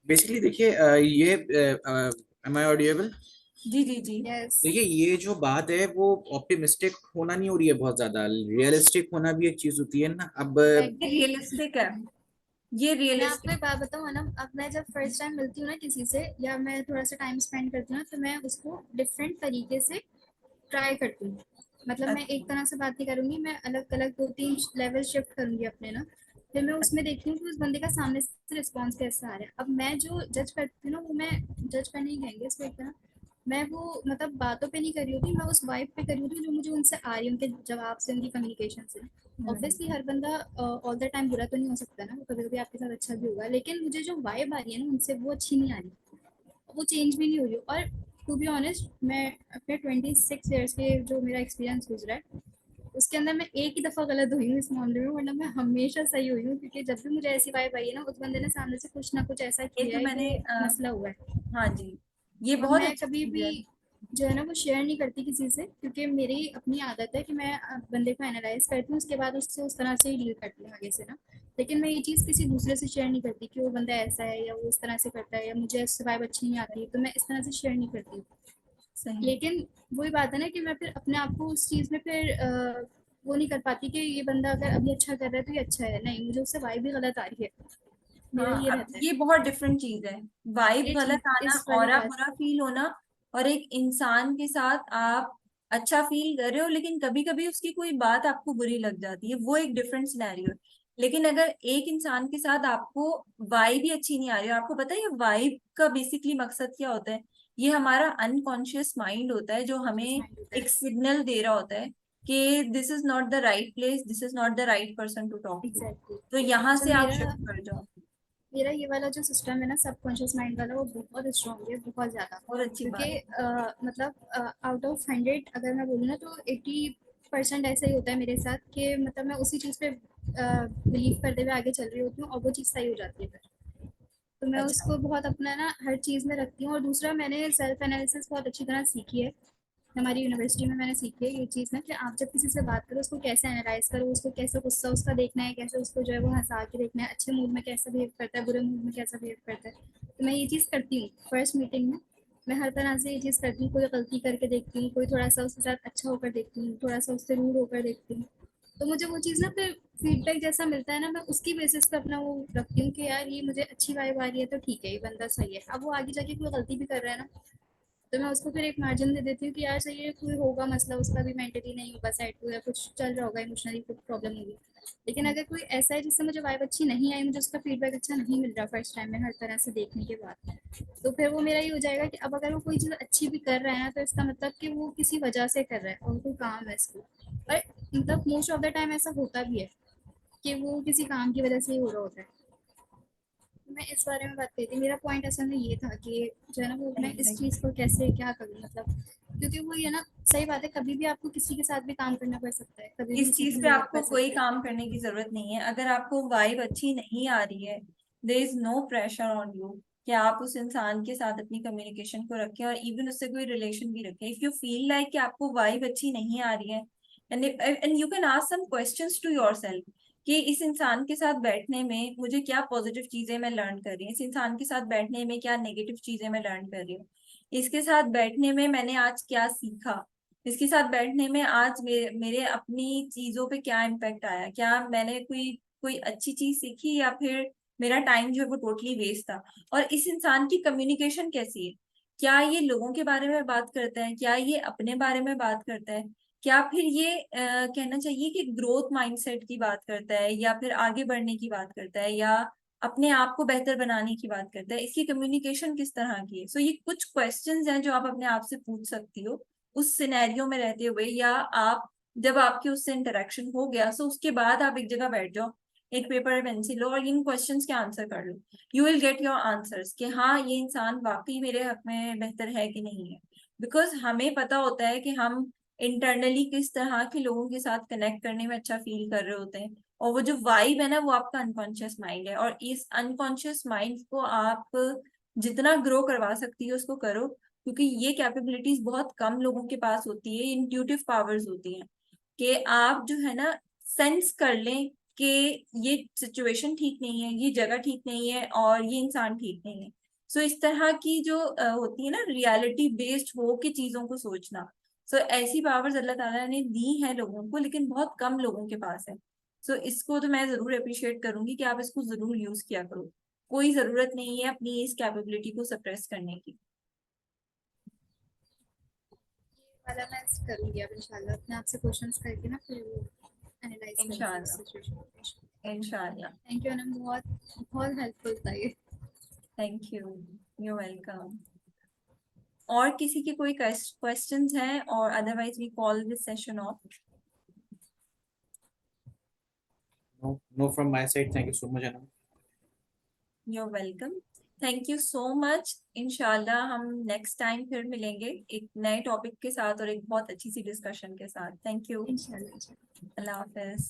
बेसिकली देखिए ये एम आई ऑडिएबल? जी जी जी। यस। देखिए ये जो बात है वो ऑप्टिमिस्टिक होना नहीं हो रही है, बहुत ज्यादा रियलिस्टिक होना भी एक चीज होती है ना। अब एग्जैक्टली। रियलिस्टिक है, ये मैं आपको रियलिस्टिक। एक बात बताऊँ ना, अब मैं जब फर्स्ट टाइम मिलती हूँ ना किसी से, या मैं थोड़ा सा टाइम स्पेंड करती हूँ ना, तो मैं उसको डिफरेंट तरीके से ट्राई करती हूँ। मतलब मैं एक तरह से बात नहीं करूंगी, मैं अलग अलग 2-3 लेवल शिफ्ट करूंगी अपने ना। फिर मैं उसमें देखती हूँ कि उस बंदे का सामने से रिस्पॉन्स कैसा आ रहा है। अब मैं जो जज करती हूँ ना, वो मैं जज करने ही कहेंगे इसको एक तरह, मैं वो मतलब बातों पे नहीं कर रही होती, मैं उस वाइब पे कर रही होती हूँ जो मुझे उनसे आ रही है, उनके जवाब से, उनकी कम्युनिकेशन से। ऑब्वियसली हर बंदा ऑल द टाइम बुरा तो नहीं हो सकता ना, कभी कभी आपके साथ अच्छा भी होगा, लेकिन मुझे जो वाइब आ रही है ना उनसे, वो अच्छी नहीं आ रही, वो चेंज भी नहीं हो रही। और टू बी ऑनेस्ट, मैं अपने 26 ईयर्स के जो मेरा एक्सपीरियंस गुजरा है उसके अंदर मैं एक ही दफ़ा गलत हुई हूँ इस मामले में, वरना मैं हमेशा सही हुई हूँ, क्योंकि जब भी मुझे ऐसी वाइब आई है ना, उस बंदे ने सामने से कुछ ना कुछ ऐसा ये किया तो है मैंने कि मसला हुआ है। हाँ जी, ये और बहुत मैं अच्छी कभी चीज भी है। जो है ना वो शेयर नहीं करती किसी से, क्योंकि मेरी अपनी आदत है कि मैं बंदे को एनालाइज करती हूँ, उसके बाद उससे उस तरह से ही डील करती हूँ आगे से ना। लेकिन मैं ये चीज़ किसी दूसरे से शेयर नहीं करती कि वो बंदा ऐसा है या वो इस तरह से करता है या मुझे इससे वाइब अच्छी नहीं आती, तो मैं इस तरह से शेयर नहीं करती। सही। लेकिन वही बात है ना कि मैं फिर अपने आप को उस चीज़ में फिर वो नहीं कर पाती कि ये बंदा अगर अभी अच्छा कर रहा है तो ये अच्छा है, नहीं, मुझे उससे वाइब भी गलत आ रही है, मेरा हाँ, ये अब रहता है। ये बहुत डिफरेंट चीज है, वाइब ये चीज गलत आना इस वाली और बात। बुरा फील होना, और एक इंसान के साथ आप अच्छा फील कर रहे हो लेकिन कभी कभी उसकी कोई बात आपको बुरी लग जाती है, वो एक डिफरेंट सिनेरियो है। लेकिन अगर एक इंसान के साथ आपको वाइब ही अच्छी नहीं आ रही है, आपको पता है ये वाइब का बेसिकली मकसद क्या होता है, ये हमारा अनकॉन्शियस माइंड होता है जो हमें कॉन्शियस माइंड होता है। एक सिग्नल दे रहा होता है कि this is not the right place, this is not the right person to talk to, exactly. तो यहाँ अच्छा, से आप मेरा शिफ्ट कर जाओ। मेरा ये वाला जो सिस्टम है ना सबकॉन्शियस माइंड वाला, वो बहुत स्ट्रॉन्ग है, बहुत ज़्यादा। बहुत अच्छी क्योंकि बात। मतलब आउट ऑफ 100 अगर मैं बोलूँ ना, तो 80% ऐसा ही होता है मेरे साथ कि मतलब मैं उसी चीज़ पे बिलीव करते हुए आगे चल रही होती हूँ और वो चीज़ सही हो जाती है फिर। तो मैं अच्छा। उसको बहुत अपना ना हर चीज़ में रखती हूँ। और दूसरा, मैंने सेल्फ एनालिसिस बहुत अच्छी तरह सीखी है। हमारी यूनिवर्सिटी में मैंने सीखी है ये चीज़ ना कि आप जब किसी से बात करो उसको कैसे एनालाइज करो, उसको कैसे गुस्सा उसका देखना है, कैसे उसको जो है वो हंसा के देखना है, अच्छे मूड में कैसा बिहेव करता है, बुरे मूड में कैसा बिहेव करता है। तो मैं ये चीज़ करती हूँ फर्स्ट मीटिंग में, मैं हर तरह से ये चीज़ करती हूँ। कोई गलती करके देखती हूँ, कोई थोड़ा सा उसके साथ अच्छा होकर देखती हूँ, थोड़ा सा उससे रूड होकर देखती हूँ। तो मुझे वो चीज़ ना फिर फीडबैक जैसा मिलता है ना, मैं उसकी बेसिस पे अपना वो रखती हूँ कि यार ये मुझे अच्छी वाइब आ रही है तो ठीक है, ये बंदा सही है। अब वो आगे जाके कोई गलती भी कर रहा है ना, तो मैं उसको फिर एक मार्जिन दे देती हूँ कि यार सही है, कोई होगा मसला उसका भी, मेंटली नहीं होगा सेट हुआ या कुछ चल रहा होगा, इमोशनली कुछ प्रॉब्लम होगी। लेकिन अगर कोई ऐसा है जिससे मुझे वाइब अच्छी नहीं आई, मुझे उसका फीडबैक अच्छा नहीं मिल रहा फर्स्ट टाइम में हर तरह से देखने के बाद, तो फिर वो मेरा ये हो जाएगा कि अब अगर वो कोई चीज़ अच्छी भी कर रहा है ना, तो इसका मतलब कि वो किसी वजह से कर रहा है और कोई काम है इसको। और मतलब मोस्ट ऑफ द टाइम ऐसा होता भी है कि वो किसी काम की वजह से ही हो रहा होता है। मैं इस बारे में बात करी थी, मेरा पॉइंट असल में ये था कि जो है ना वो मैं इस चीज़ को कैसे क्या करूँ, मतलब क्योंकि वो ये ना सही बात है, कभी भी आपको किसी के साथ भी काम करना पड़ सकता है, कभी भी इस किसी चीज की पे जरूरत आपको पड़ कोई सकती है। काम करने की जरूरत नहीं है। अगर आपको वाइब अच्छी नहीं आ रही है, there is no pressure on you कि आप उस इंसान के साथ अपनी कम्युनिकेशन को रखें और इवन उससे कोई रिलेशन भी रखें। इफ यू फील लाइक कि आपको वाइब अच्छी नहीं आ रही है, and you can ask some questions to yourself कि इस इंसान के साथ बैठने में मुझे क्या पॉजिटिव चीजें मैं लर्न कर रही हूँ, इस इंसान के साथ बैठने में क्या नेगेटिव चीजें मैं लर्न कर रही हूँ, इसके साथ बैठने में मैंने आज क्या सीखा, इसके साथ बैठने में आज मेरे अपनी चीजों पे क्या इम्पेक्ट आया, क्या मैंने कोई कोई अच्छी चीज सीखी या फिर मेरा टाइम जो है वो टोटली वेस्ट था। और इस इंसान की कम्युनिकेशन कैसी है, क्या ये लोगों के बारे में बात करता है, क्या ये अपने बारे में बात करता है, क्या फिर ये कहना चाहिए कि ग्रोथ माइंडसेट की बात करता है या फिर आगे बढ़ने की बात करता है या अपने आप को बेहतर बनाने की बात करता है, इसकी कम्युनिकेशन किस तरह की है। सो ये कुछ क्वेश्चंस हैं जो आप अपने आप से पूछ सकती हो उस सिनेरियो में रहते हुए, या आप जब आपकी उससे इंटरेक्शन हो गया सो उसके बाद आप एक जगह बैठ जाओ, एक पेपर पेंसिल लो और इन क्वेश्चंस के आंसर कर लो। You will get your answers कि हाँ ये इंसान वाकई मेरे हक में बेहतर है कि नहीं है। बिकॉज हमें पता होता है कि हम इंटरनली किस तरह के लोगों के साथ कनेक्ट करने में अच्छा फील कर रहे होते हैं, और वो जो वाइब है ना वो आपका अनकॉन्शियस माइंड है, और इस अनकॉन्शियस माइंड को आप जितना ग्रो करवा सकती है उसको करो, क्योंकि ये कैपेबिलिटीज बहुत कम लोगों के पास होती है, इंट्यूटिव पावर्स होती हैं कि आप जो है ना सेंस कर लें कि ये सिचुएशन ठीक नहीं है, ये जगह ठीक नहीं है और ये इंसान ठीक नहीं है। सो इस तरह की जो होती है ना रियलिटी बेस्ड हो के चीजों को सोचना, सो ऐसी पावर्स अल्लाह ताला ने दी है लोगों को, लेकिन बहुत कम लोगों के पास है। सो इसको तो मैं जरूर अप्रिशिएट करूंगी कि आप इसको जरूर यूज किया करो। कोई जरूरत नहीं है अपनी इस कैपेबिलिटी को सप्रेस करने की। वाला मैं करूँगी अब इंशाल्लाह, अपने आप से क्वेश्चंस करके ना फिर वो एनालाइज करूँगी उस इंशाल्लाह सिचुएशन को। इंशाल्लाह। थैंक यू अनम, बहुत बहुत हेल्पफुल था ये। Thank you, you welcome. और किसी के कोई क्वेश्चंस हैं, और otherwise we call this session off. No from my side. Thank you so much, Anam. You welcome. Thank you so much. इंशाल्लाह हम नेक्स्ट टाइम फिर मिलेंगे एक नए टॉपिक के साथ और एक बहुत अच्छी सी डिस्कशन के साथ। Thank you. इंशाल्लाह। अल्लाह हाफिज।